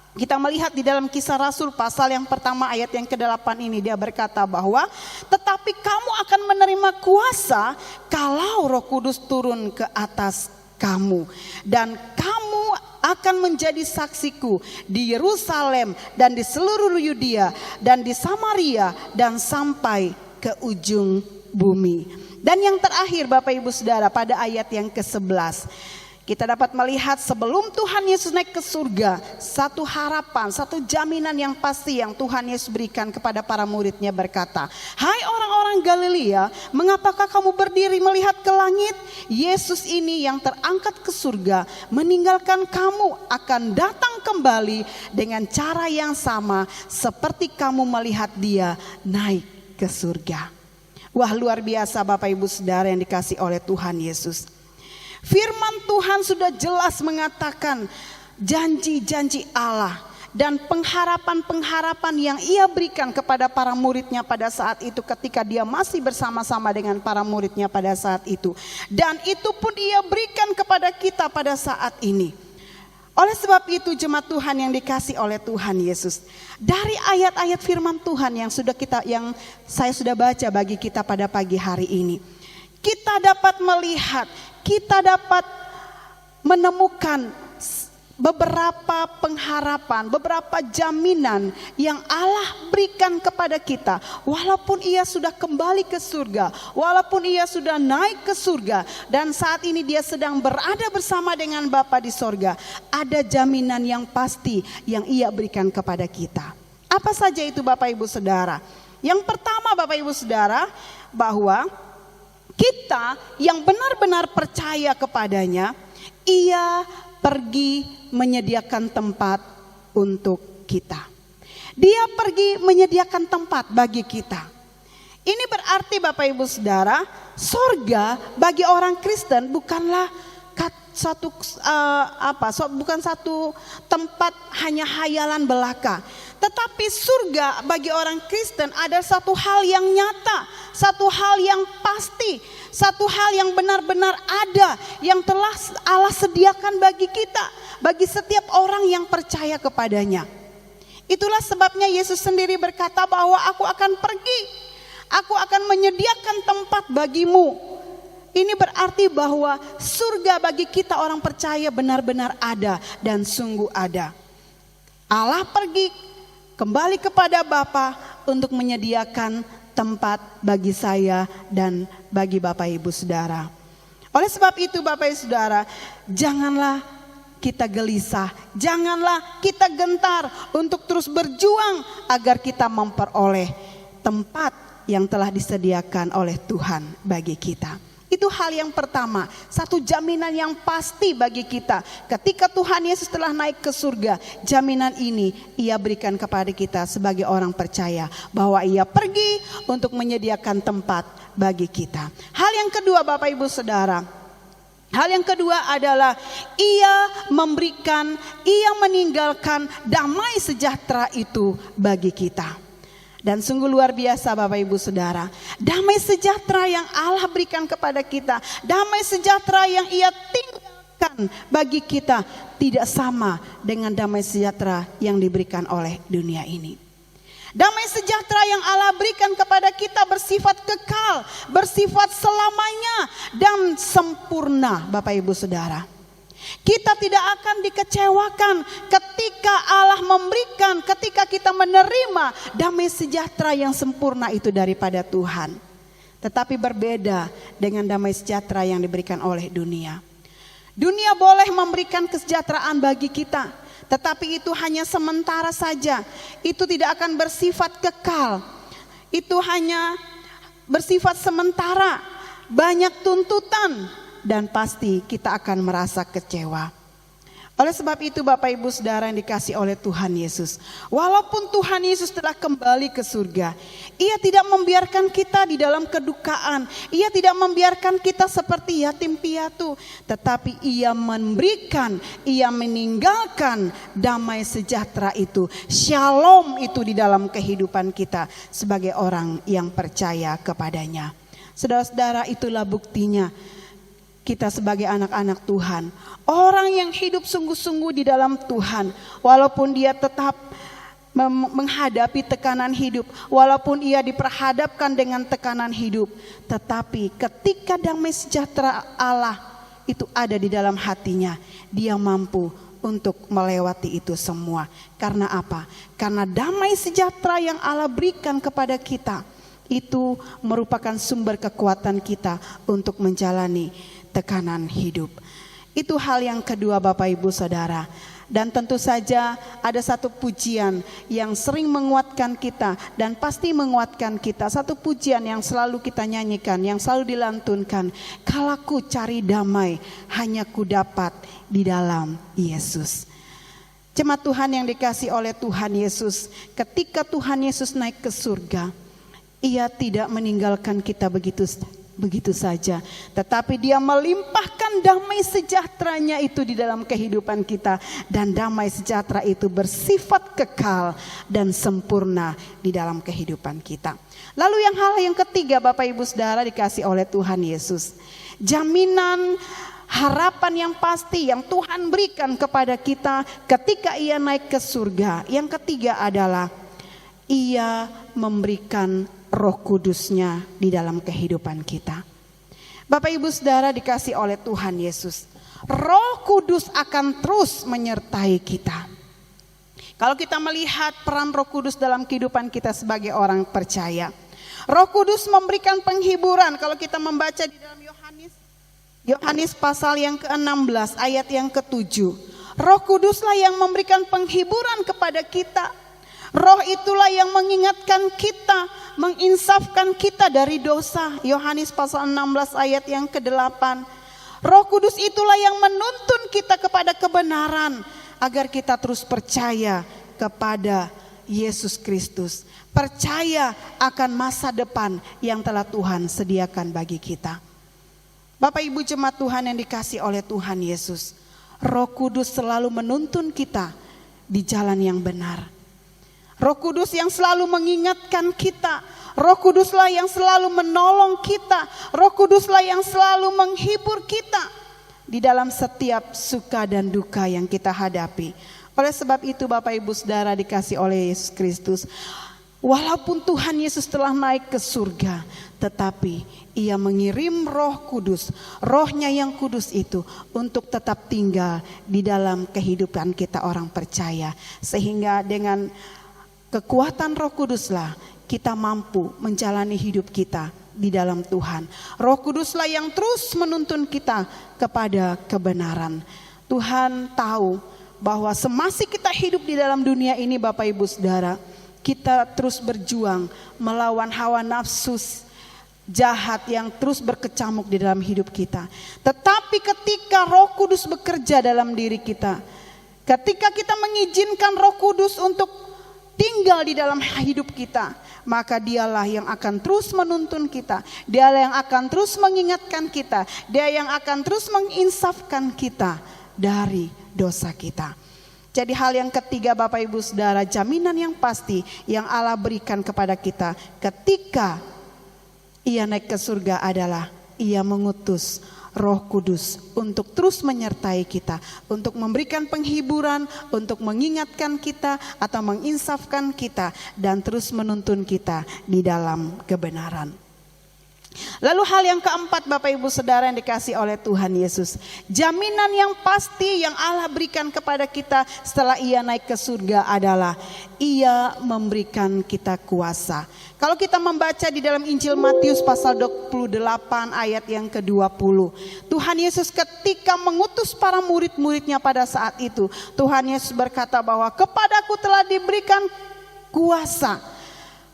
kita melihat di dalam Kisah Rasul pasal yang pertama ayat yang ke-8 ini, dia berkata bahwa tetapi kamu akan menerima kuasa kalau Roh Kudus turun ke atas kamu, dan kamu akan menjadi saksiku di Yerusalem dan di seluruh Yudea dan di Samaria dan sampai ke ujung bumi. Dan yang terakhir Bapak Ibu Saudara, pada ayat yang ke-11 kita dapat melihat sebelum Tuhan Yesus naik ke surga, satu harapan, satu jaminan yang pasti yang Tuhan Yesus berikan kepada para muridnya berkata, hai orang-orang Galilea, mengapakah kamu berdiri melihat ke langit? Yesus ini yang terangkat ke surga meninggalkan kamu akan datang kembali dengan cara yang sama seperti kamu melihat dia naik ke surga. Wah, luar biasa Bapak Ibu Saudara yang dikasih oleh Tuhan Yesus. Firman Tuhan sudah jelas mengatakan janji-janji Allah dan pengharapan-pengharapan yang ia berikan kepada para muridnya pada saat itu ketika dia masih bersama-sama dengan para muridnya pada saat itu. Dan itu pun ia berikan kepada kita pada saat ini. Oleh sebab itu jemaat Tuhan yang dikasih oleh Tuhan Yesus, dari ayat-ayat firman Tuhan yang saya sudah baca bagi kita pada pagi hari ini, kita dapat melihat, kita dapat menemukan beberapa pengharapan, beberapa jaminan yang Allah berikan kepada kita. Walaupun ia sudah kembali ke surga, walaupun ia sudah naik ke surga, dan saat ini dia sedang berada bersama dengan Bapa di surga, ada jaminan yang pasti yang ia berikan kepada kita. Apa saja itu Bapak Ibu Saudara? Yang pertama Bapak Ibu Saudara, bahwa kita yang benar-benar percaya kepadanya, ia pergi menyediakan tempat untuk kita. Dia pergi menyediakan tempat bagi kita. Ini berarti Bapak Ibu Saudara, sorga bagi orang Kristen bukanlah bukan satu tempat hanya hayalan belaka. Tetapi surga bagi orang Kristen ada satu hal yang nyata, satu hal yang pasti, satu hal yang benar-benar ada, yang telah Allah sediakan bagi kita, bagi setiap orang yang percaya kepadanya. Itulah sebabnya Yesus sendiri berkata bahwa aku akan pergi, aku akan menyediakan tempat bagimu. Ini berarti bahwa surga bagi kita orang percaya benar-benar ada dan sungguh ada. Allah pergi kembali kepada Bapa untuk menyediakan tempat bagi saya dan bagi Bapak Ibu Saudara. Oleh sebab itu Bapak Ibu Saudara, janganlah kita gelisah, janganlah kita gentar untuk terus berjuang agar kita memperoleh tempat yang telah disediakan oleh Tuhan bagi kita. Itu hal yang pertama, satu jaminan yang pasti bagi kita. Ketika Tuhan Yesus telah naik ke surga, jaminan ini ia berikan kepada kita sebagai orang percaya, bahwa ia pergi untuk menyediakan tempat bagi kita. Hal yang kedua Bapak Ibu Saudara, hal yang kedua adalah ia memberikan, ia meninggalkan damai sejahtera itu bagi kita. Dan sungguh luar biasa Bapak Ibu Saudara, damai sejahtera yang Allah berikan kepada kita, damai sejahtera yang ia tinggalkan bagi kita, tidak sama dengan damai sejahtera yang diberikan oleh dunia ini. Damai sejahtera yang Allah berikan kepada kita bersifat kekal, bersifat selamanya dan sempurna Bapak Ibu Saudara. Kita tidak akan dikecewakan ketika Allah memberikan, ketika kita menerima damai sejahtera yang sempurna itu daripada Tuhan. Tetapi berbeda dengan damai sejahtera yang diberikan oleh dunia. Dunia boleh memberikan kesejahteraan bagi kita, tetapi itu hanya sementara saja. Itu tidak akan bersifat kekal. Itu hanya bersifat sementara, banyak tuntutan, dan pasti kita akan merasa kecewa. Oleh sebab itu Bapak Ibu Saudara yang dikasihi oleh Tuhan Yesus, walaupun Tuhan Yesus telah kembali ke surga, ia tidak membiarkan kita di dalam kedukaan, ia tidak membiarkan kita seperti yatim piatu, tetapi ia memberikan, ia meninggalkan damai sejahtera itu, shalom itu di dalam kehidupan kita sebagai orang yang percaya kepadanya. Saudara-saudara, itulah buktinya kita sebagai anak-anak Tuhan, orang yang hidup sungguh-sungguh di dalam Tuhan, walaupun dia tetap menghadapi tekanan hidup, walaupun ia diperhadapkan dengan tekanan hidup, tetapi ketika damai sejahtera Allah itu ada di dalam hatinya, dia mampu untuk melewati itu semua. Karena apa? Karena damai sejahtera yang Allah berikan kepada kita itu merupakan sumber kekuatan kita untuk menjalani tekanan hidup. Itu hal yang kedua Bapak Ibu Saudara. Dan tentu saja ada satu pujian yang sering menguatkan kita dan pasti menguatkan kita. Satu pujian yang selalu kita nyanyikan, yang selalu dilantunkan. Kalau ku cari damai, hanya ku dapat di dalam Yesus. Jemaat Tuhan yang dikasihi oleh Tuhan Yesus, ketika Tuhan Yesus naik ke surga, ia tidak meninggalkan kita begitu saja, tetapi dia melimpahkan damai sejahteranya itu di dalam kehidupan kita, dan damai sejahtera itu bersifat kekal dan sempurna di dalam kehidupan kita. Lalu hal yang ketiga Bapak Ibu Saudara dikasih oleh Tuhan Yesus, jaminan harapan yang pasti yang Tuhan berikan kepada kita ketika ia naik ke surga. Yang ketiga adalah ia memberikan Roh Kudus-Nya di dalam kehidupan kita. Bapak Ibu Saudara dikasih oleh Tuhan Yesus, Roh Kudus akan terus menyertai kita. Kalau kita melihat peran Roh Kudus dalam kehidupan kita sebagai orang percaya, Roh Kudus memberikan penghiburan. Kalau kita membaca di dalam Yohanes pasal yang ke-16 ayat yang ke-7, Roh Kuduslah yang memberikan penghiburan kepada kita. Roh itulah yang mengingatkan kita, menginsafkan kita dari dosa. Yohanes pasal 16 ayat yang ke-8. Roh Kudus itulah yang menuntun kita kepada kebenaran, agar kita terus percaya kepada Yesus Kristus, percaya akan masa depan yang telah Tuhan sediakan bagi kita. Bapak Ibu jemaat Tuhan yang dikasihi oleh Tuhan Yesus, Roh Kudus selalu menuntun kita di jalan yang benar. Roh Kudus yang selalu mengingatkan kita, Roh Kuduslah yang selalu menolong kita, Roh Kuduslah yang selalu menghibur kita di dalam setiap suka dan duka yang kita hadapi. Oleh sebab itu Bapak Ibu Saudara dikasihi oleh Yesus Kristus, walaupun Tuhan Yesus telah naik ke surga, tetapi Ia mengirim Roh Kudus, Rohnya yang kudus itu untuk tetap tinggal di dalam kehidupan kita orang percaya. Sehingga dengan kekuatan Roh Kuduslah kita mampu menjalani hidup kita di dalam Tuhan. Roh Kuduslah yang terus menuntun kita kepada kebenaran. Tuhan tahu bahwa semasih kita hidup di dalam dunia ini Bapak Ibu Saudara, kita terus berjuang melawan hawa nafsu jahat yang terus berkecamuk di dalam hidup kita. Tetapi ketika Roh Kudus bekerja dalam diri kita, ketika kita mengizinkan Roh Kudus untuk tinggal di dalam hidup kita, maka Dialah yang akan terus menuntun kita, Dialah yang akan terus mengingatkan kita, Dia yang akan terus menginsafkan kita dari dosa kita. Jadi hal yang ketiga Bapak Ibu Saudara, jaminan yang pasti yang Allah berikan kepada kita ketika Ia naik ke surga adalah Ia mengutus Roh Kudus untuk terus menyertai kita, untuk memberikan penghiburan, untuk mengingatkan kita atau menginsafkan kita dan terus menuntun kita di dalam kebenaran. Lalu hal yang keempat Bapak Ibu Saudara yang dikasihi oleh Tuhan Yesus, jaminan yang pasti yang Allah berikan kepada kita setelah Ia naik ke surga adalah Ia memberikan kita kuasa. Kalau kita membaca di dalam Injil Matius pasal 28 ayat yang ke-20, Tuhan Yesus ketika mengutus para murid-muridnya pada saat itu, Tuhan Yesus berkata bahwa kepadaku telah diberikan kuasa.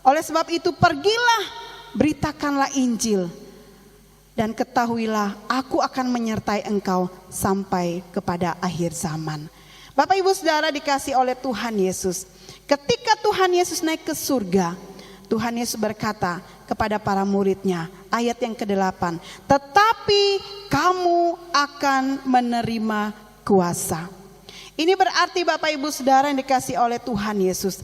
Oleh sebab itu pergilah, beritakanlah Injil, dan ketahuilah aku akan menyertai engkau sampai kepada akhir zaman. Bapak Ibu Saudara dikasihi oleh Tuhan Yesus, ketika Tuhan Yesus naik ke surga, Tuhan Yesus berkata kepada para muridnya, ayat yang ke-8, tetapi kamu akan menerima kuasa. Ini berarti Bapak Ibu Saudara yang dikasihi oleh Tuhan Yesus,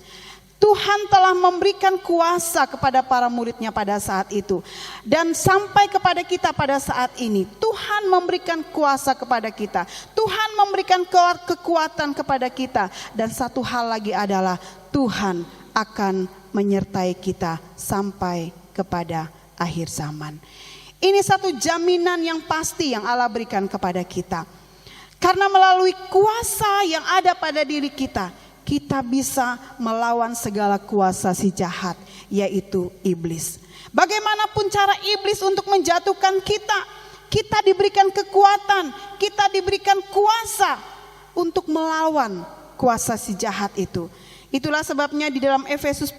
Tuhan telah memberikan kuasa kepada para muridnya pada saat itu. Dan sampai kepada kita pada saat ini, Tuhan memberikan kuasa kepada kita, Tuhan memberikan kekuatan kepada kita. Dan satu hal lagi adalah Tuhan akan menyertai kita sampai kepada akhir zaman. Ini satu jaminan yang pasti yang Allah berikan kepada kita. Karena melalui kuasa yang ada pada diri kita, kita bisa melawan segala kuasa si jahat, yaitu iblis. Bagaimanapun cara iblis untuk menjatuhkan kita, kita diberikan kekuatan, kita diberikan kuasa untuk melawan kuasa si jahat itu. Itulah sebabnya di dalam Efesus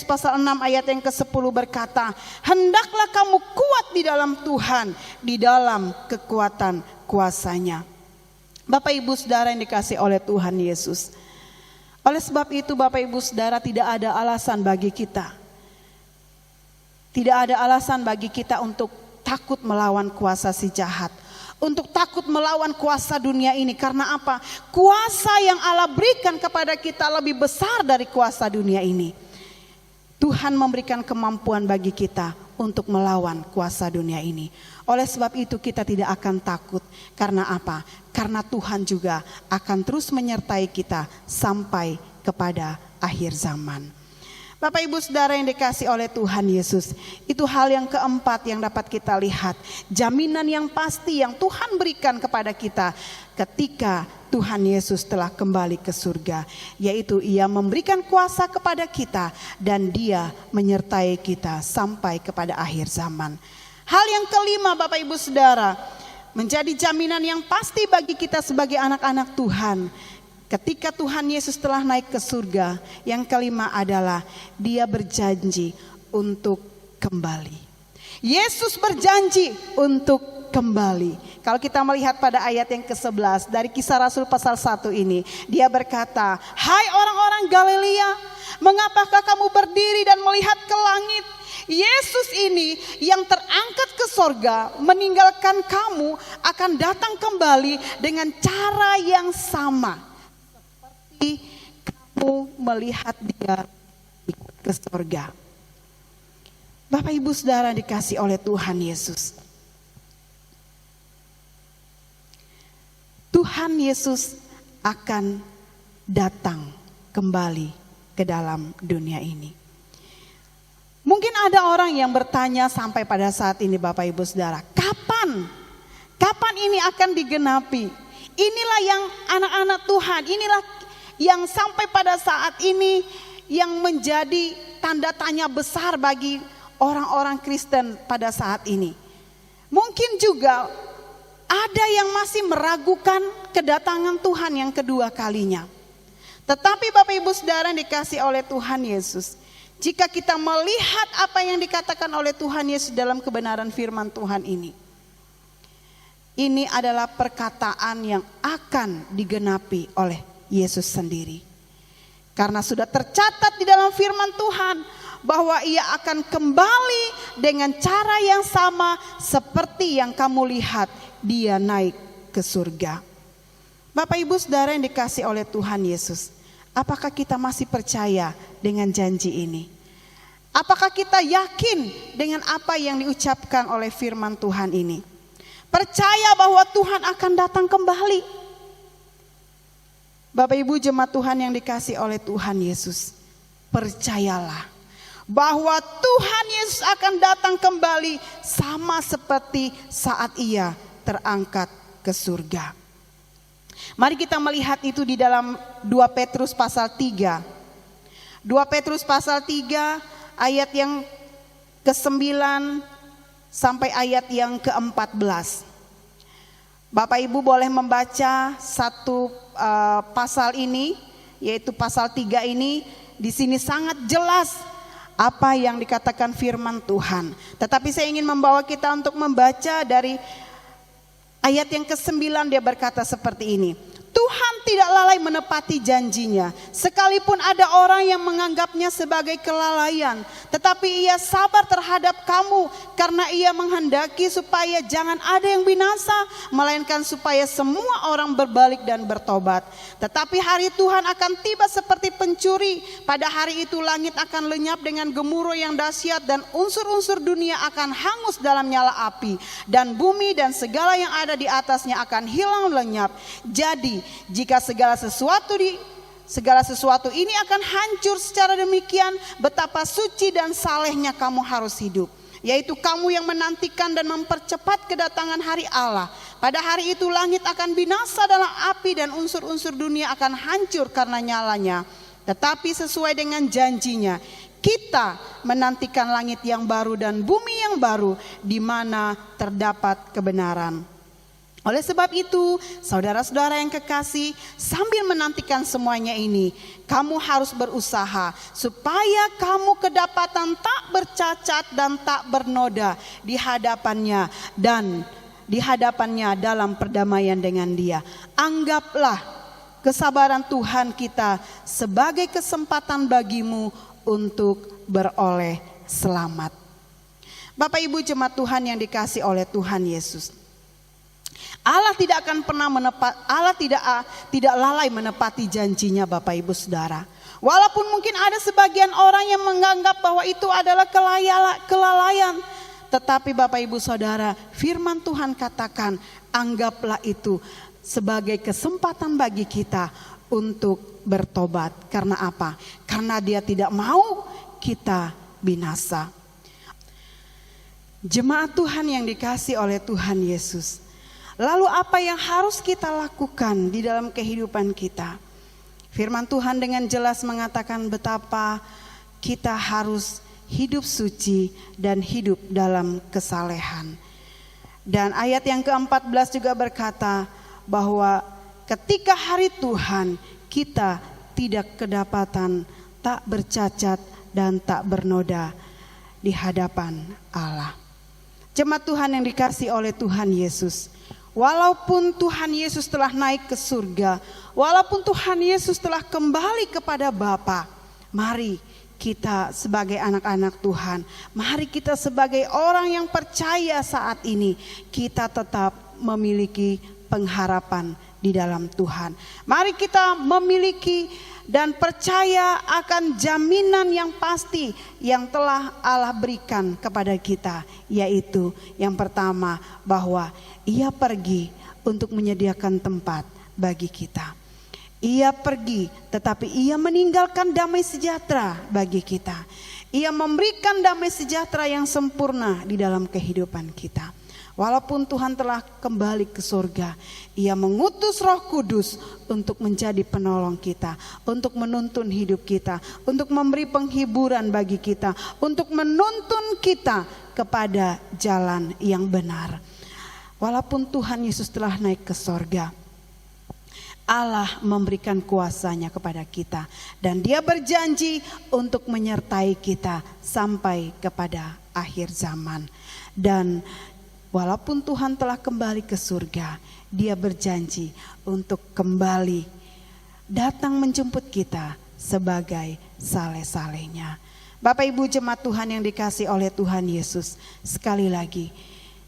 pasal 6 ayat yang ke-10 berkata, hendaklah kamu kuat di dalam Tuhan, di dalam kekuatan kuasanya. Bapak Ibu Saudara yang dikasihi oleh Tuhan Yesus, oleh sebab itu Bapak Ibu Saudara, tidak ada alasan bagi kita, tidak ada alasan bagi kita untuk takut melawan kuasa si jahat, untuk takut melawan kuasa dunia ini. Karena apa? Kuasa yang Allah berikan kepada kita lebih besar dari kuasa dunia ini. Tuhan memberikan kemampuan bagi kita untuk melawan kuasa dunia ini. Oleh sebab itu kita tidak akan takut. Karena apa? Karena Tuhan juga akan terus menyertai kita sampai kepada akhir zaman. Bapak Ibu Saudara yang dikasih oleh Tuhan Yesus, itu hal yang keempat yang dapat kita lihat. Jaminan yang pasti yang Tuhan berikan kepada kita ketika Tuhan Yesus telah kembali ke surga, yaitu Ia memberikan kuasa kepada kita dan Dia menyertai kita sampai kepada akhir zaman. Hal yang kelima Bapak Ibu Saudara, menjadi jaminan yang pasti bagi kita sebagai anak-anak Tuhan. Ketika Tuhan Yesus telah naik ke surga, yang kelima adalah Dia berjanji untuk kembali. Yesus berjanji untuk kembali. Kalau kita melihat pada ayat yang ke-11 dari Kisah Rasul pasal 1 ini, Dia berkata, "Hai orang-orang Galilea, mengapakah kamu berdiri dan melihat ke langit? Yesus ini yang terangkat ke sorga meninggalkan kamu akan datang kembali dengan cara yang sama. Kamu melihat Dia ke surga." Bapak Ibu Saudara dikasih oleh Tuhan Yesus. Tuhan Yesus akan datang kembali ke dalam dunia ini. Mungkin ada orang yang bertanya sampai pada saat ini Bapak Ibu Saudara, kapan ini akan digenapi? Inilah yang anak-anak Tuhan, inilah yang sampai pada saat ini yang menjadi tanda tanya besar bagi orang-orang Kristen pada saat ini. Mungkin juga ada yang masih meragukan kedatangan Tuhan yang kedua kalinya. Tetapi Bapak Ibu Saudara yang dikasih oleh Tuhan Yesus, jika kita melihat apa yang dikatakan oleh Tuhan Yesus dalam kebenaran firman Tuhan ini adalah perkataan yang akan digenapi oleh Yesus sendiri. Karena sudah tercatat di dalam firman Tuhan bahwa Ia akan kembali dengan cara yang sama seperti yang kamu lihat Dia naik ke surga. Bapak Ibu Saudara yang dikasih oleh Tuhan Yesus, apakah kita masih percaya dengan janji ini? Apakah kita yakin dengan apa yang diucapkan oleh firman Tuhan ini? Percaya bahwa Tuhan akan datang kembali. Bapak Ibu jemaat Tuhan yang dikasih oleh Tuhan Yesus, percayalah bahwa Tuhan Yesus akan datang kembali sama seperti saat Ia terangkat ke surga. Mari kita melihat itu di dalam 2 Petrus pasal 3. 2 Petrus pasal 3 ayat yang ke-9 sampai ayat yang ke-14. Bapak Ibu boleh membaca satu pasal ini, yaitu pasal 3 ini. Di sini sangat jelas apa yang dikatakan firman Tuhan. Tetapi saya ingin membawa kita untuk membaca dari ayat yang ke-9. Dia berkata seperti ini. Tuhan tidak lalai menepati janjinya, sekalipun ada orang yang menganggapnya sebagai kelalaian. Tetapi Ia sabar terhadap kamu, karena Ia menghendaki supaya jangan ada yang binasa, melainkan supaya semua orang berbalik dan bertobat. Tetapi hari Tuhan akan tiba seperti pencuri. Pada hari itu langit akan lenyap dengan gemuruh yang dahsyat, dan unsur-unsur dunia akan hangus dalam nyala api, dan bumi dan segala yang ada di atasnya akan hilang lenyap. Jadi jika segala sesuatu ini akan hancur secara demikian, betapa suci dan salehnya kamu harus hidup, yaitu kamu yang menantikan dan mempercepat kedatangan hari Allah. Pada hari itu langit akan binasa dalam api, dan unsur-unsur dunia akan hancur karena nyalanya. Tetapi sesuai dengan janjinya, kita menantikan langit yang baru dan bumi yang baru, di mana terdapat kebenaran. Oleh sebab itu, saudara-saudara yang kekasih, sambil menantikan semuanya ini, kamu harus berusaha supaya kamu kedapatan tak bercacat dan tak bernoda di hadapannya dalam perdamaian dengan Dia. Anggaplah kesabaran Tuhan kita sebagai kesempatan bagimu untuk beroleh selamat. Bapak Ibu jemaat Tuhan yang dikasih oleh Tuhan Yesus, Allah tidak akan pernah tidak lalai menepati janjinya Bapak Ibu Saudara. Walaupun mungkin ada sebagian orang yang menganggap bahwa itu adalah kelalaian, tetapi Bapak Ibu Saudara, firman Tuhan katakan, anggaplah itu sebagai kesempatan bagi kita untuk bertobat. Karena apa? Karena Dia tidak mau kita binasa. Jemaat Tuhan yang dikasihi oleh Tuhan Yesus, lalu apa yang harus kita lakukan di dalam kehidupan kita? Firman Tuhan dengan jelas mengatakan betapa kita harus hidup suci dan hidup dalam kesalehan. Dan ayat yang ke-14 juga berkata bahwa ketika hari Tuhan kita tidak kedapatan tak bercacat dan tak bernoda di hadapan Allah. Jemaat Tuhan yang dikasihi oleh Tuhan Yesus, walaupun Tuhan Yesus telah naik ke surga, walaupun Tuhan Yesus telah kembali kepada Bapa, mari kita sebagai anak-anak Tuhan, mari kita sebagai orang yang percaya saat ini, kita tetap memiliki pengharapan di dalam Tuhan. Mari kita memiliki dan percaya akan jaminan yang pasti yang telah Allah berikan kepada kita, yaitu yang pertama, bahwa Ia pergi untuk menyediakan tempat bagi kita. Ia pergi, tetapi Ia meninggalkan damai sejahtera bagi kita. Ia memberikan damai sejahtera yang sempurna di dalam kehidupan kita. Walaupun Tuhan telah kembali ke surga, Ia mengutus Roh Kudus untuk menjadi penolong kita, untuk menuntun hidup kita, untuk memberi penghiburan bagi kita, untuk menuntun kita kepada jalan yang benar. Walaupun Tuhan Yesus telah naik ke surga, Allah memberikan kuasanya kepada kita, dan Dia berjanji untuk menyertai kita sampai kepada akhir zaman. Dan walaupun Tuhan telah kembali ke surga, Dia berjanji untuk kembali datang menjemput kita sebagai saleh-salehnya. Bapak Ibu jemaat Tuhan yang dikasihi oleh Tuhan Yesus, sekali lagi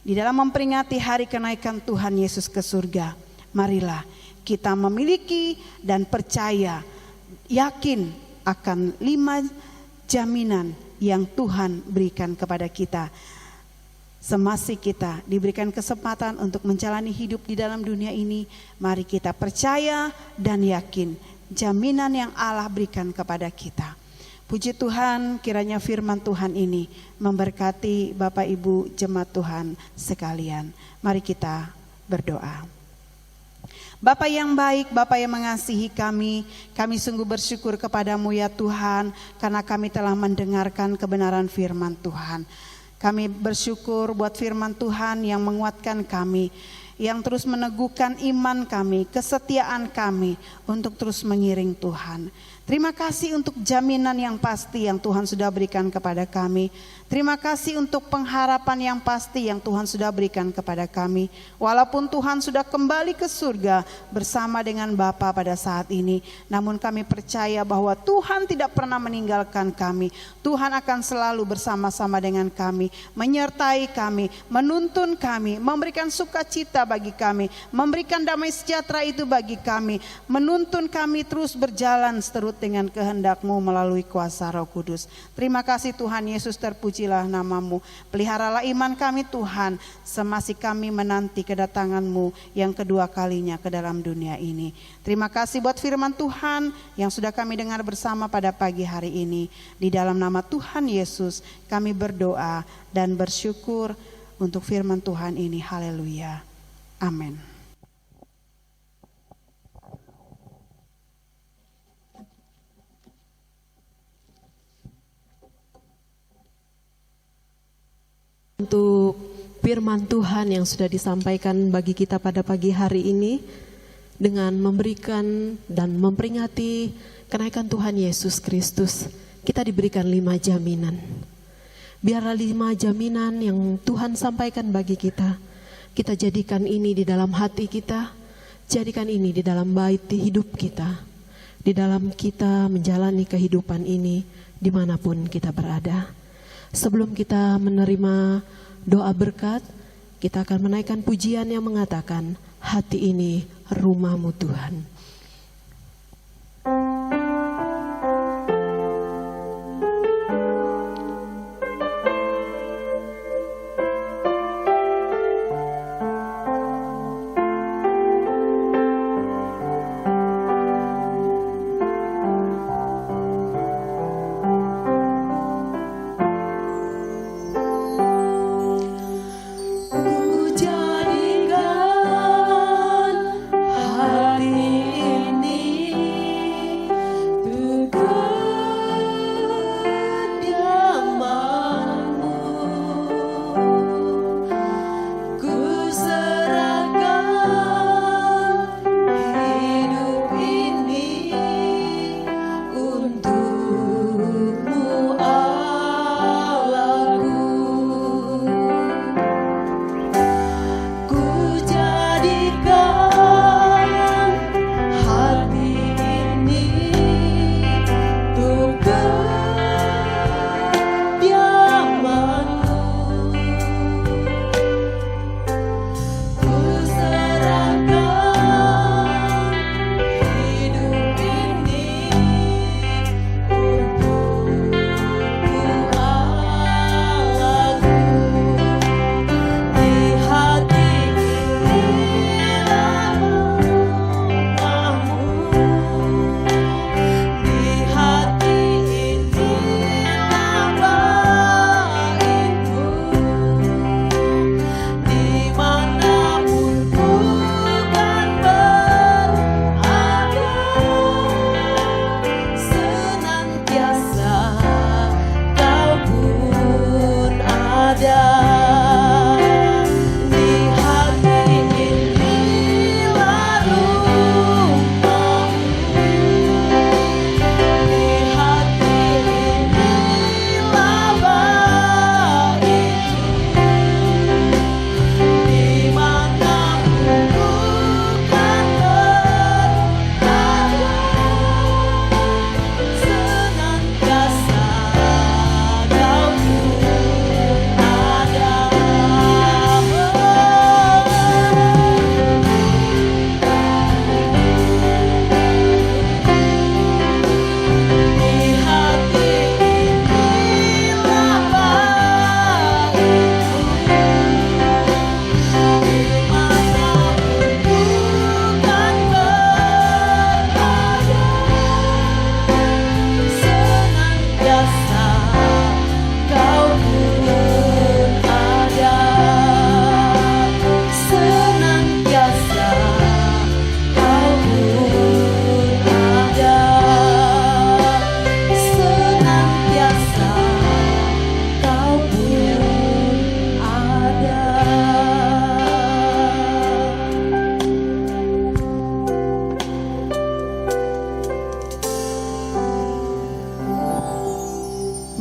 di dalam memperingati hari kenaikan Tuhan Yesus ke surga, marilah kita memiliki dan percaya, yakin akan 5 jaminan yang Tuhan berikan kepada kita. Semasa kita diberikan kesempatan untuk menjalani hidup di dalam dunia ini, mari kita percaya dan yakin jaminan yang Allah berikan kepada kita. Puji Tuhan, kiranya firman Tuhan ini memberkati Bapak Ibu jemaat Tuhan sekalian. Mari kita berdoa. Bapa yang baik, Bapa yang mengasihi kami sungguh bersyukur kepadamu ya Tuhan, karena kami telah mendengarkan kebenaran firman Tuhan. Kami bersyukur buat firman Tuhan yang menguatkan kami, yang terus meneguhkan iman kami, kesetiaan kami untuk terus mengiring Tuhan. Terima kasih untuk jaminan yang pasti yang Tuhan sudah berikan kepada kami. Terima kasih untuk pengharapan yang pasti yang Tuhan sudah berikan kepada kami. Walaupun Tuhan sudah kembali ke surga bersama dengan Bapa pada saat ini, namun kami percaya bahwa Tuhan tidak pernah meninggalkan kami. Tuhan akan selalu bersama-sama dengan kami, menyertai kami, menuntun kami, memberikan sukacita bagi kami, memberikan damai sejahtera itu bagi kami, menuntun kami terus berjalan seturut dengan kehendak-Mu melalui kuasa Roh Kudus. Terima kasih Tuhan Yesus, terpujilah nama-Mu. Peliharalah iman kami Tuhan, semasa kami menanti kedatangan-Mu yang kedua kalinya ke dalam dunia ini. Terima kasih buat firman Tuhan yang sudah kami dengar bersama pada pagi hari ini. Di dalam nama Tuhan Yesus kami berdoa dan bersyukur untuk firman Tuhan ini. Haleluya. Amin. Untuk firman Tuhan yang sudah disampaikan bagi kita pada pagi hari ini, dengan memberikan dan memperingati kenaikan Tuhan Yesus Kristus, kita diberikan 5 jaminan. Biarlah 5 jaminan yang Tuhan sampaikan bagi kita, kita jadikan ini di dalam hati kita, jadikan ini di dalam bait hidup kita, di dalam kita menjalani kehidupan ini dimanapun kita berada. Sebelum kita menerima doa berkat, kita akan menaikkan pujian yang mengatakan, hati ini rumah-Mu Tuhan. ada. Di hati inilah rumahmu, di hati inilah baitmu, di mana bukan berada, senantiasa Kau pun ada. Di hati inilah baitmu, di mana bukan berada, senantiasa Kau pun ada, senantiasa Kau pun ada, senantiasa Kau pun ada.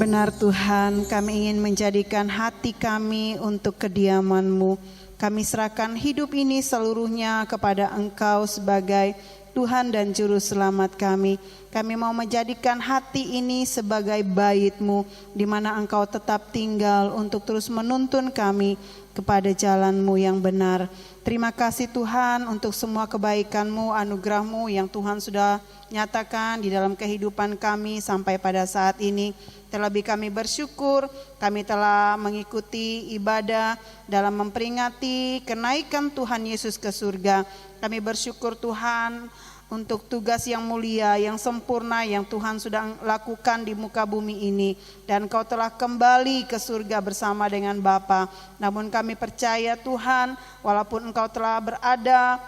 Benar Tuhan, kami ingin menjadikan hati kami untuk kediaman-Mu. Kami serahkan hidup ini seluruhnya kepada Engkau sebagai Tuhan dan Juru Selamat kami. Kami mau menjadikan hati ini sebagai bait-Mu, di mana Engkau tetap tinggal untuk terus menuntun kami kepada jalan-Mu yang benar. Terima kasih Tuhan untuk semua kebaikan-Mu, anugerah-Mu yang Tuhan sudah nyatakan di dalam kehidupan kami sampai pada saat ini. Terlebih kami bersyukur, kami telah mengikuti ibadah dalam memperingati kenaikan Tuhan Yesus ke surga. Kami bersyukur Tuhan untuk tugas yang mulia, yang sempurna yang Tuhan sudah lakukan di muka bumi ini. Dan Kau telah kembali ke surga bersama dengan Bapa. Namun kami percaya Tuhan, walaupun Engkau telah berada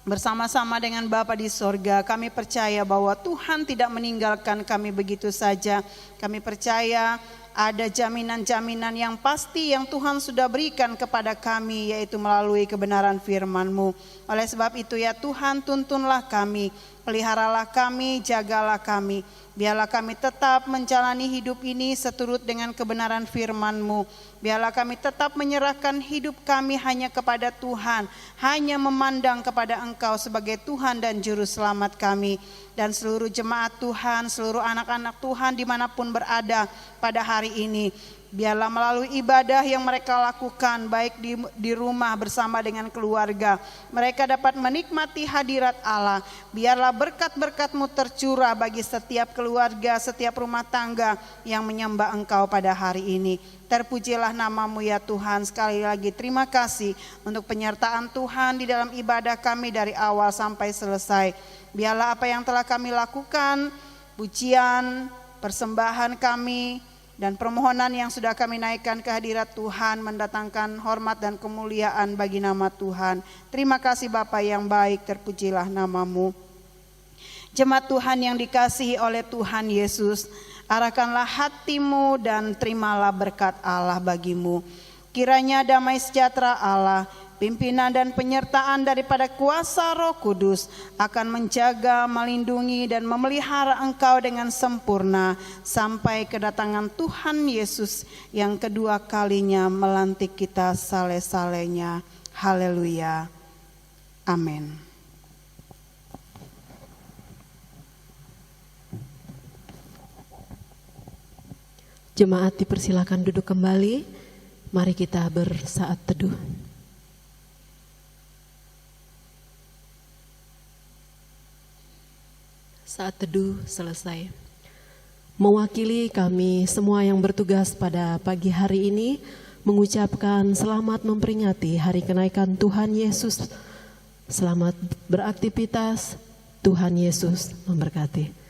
bersama-sama dengan Bapa di sorga, kami percaya bahwa Tuhan tidak meninggalkan kami begitu saja. Kami percaya ada jaminan-jaminan yang pasti yang Tuhan sudah berikan kepada kami, yaitu melalui kebenaran firman-Mu. Oleh sebab itu ya Tuhan, tuntunlah kami, peliharalah kami, jagalah kami. Biarlah kami tetap menjalani hidup ini seturut dengan kebenaran firman-Mu. Biarlah kami tetap menyerahkan hidup kami hanya kepada Tuhan, hanya memandang kepada Engkau sebagai Tuhan dan Juru Selamat kami. Dan seluruh jemaat Tuhan, seluruh anak-anak Tuhan dimanapun berada pada hari ini, biarlah melalui ibadah yang mereka lakukan, baik di rumah bersama dengan keluarga, mereka dapat menikmati hadirat Allah. Biarlah berkat-berkat-Mu tercurah bagi setiap keluarga, setiap rumah tangga yang menyembah Engkau pada hari ini. Terpujilah nama-Mu ya Tuhan. Sekali lagi terima kasih untuk penyertaan Tuhan di dalam ibadah kami dari awal sampai selesai. Biarlah apa yang telah kami lakukan, pujian, persembahan kami, dan permohonan yang sudah kami naikkan ke hadirat Tuhan mendatangkan hormat dan kemuliaan bagi nama Tuhan. Terima kasih Bapa yang baik, terpujilah nama-Mu. Jemaat Tuhan yang dikasihi oleh Tuhan Yesus, arahkanlah hatimu dan terimalah berkat Allah bagimu. Kiranya damai sejahtera Allah, pimpinan dan penyertaan daripada kuasa Roh Kudus akan menjaga, melindungi dan memelihara engkau dengan sempurna sampai kedatangan Tuhan Yesus yang kedua kalinya melantik kita saleh-salehnya. Haleluya. Amin. Jemaat dipersilakan duduk kembali. Mari kita bersaat teduh. Saat teduh selesai. Mewakili kami semua yang bertugas pada pagi hari ini, mengucapkan selamat memperingati hari kenaikan Tuhan Yesus. Selamat beraktivitas, Tuhan Yesus memberkati.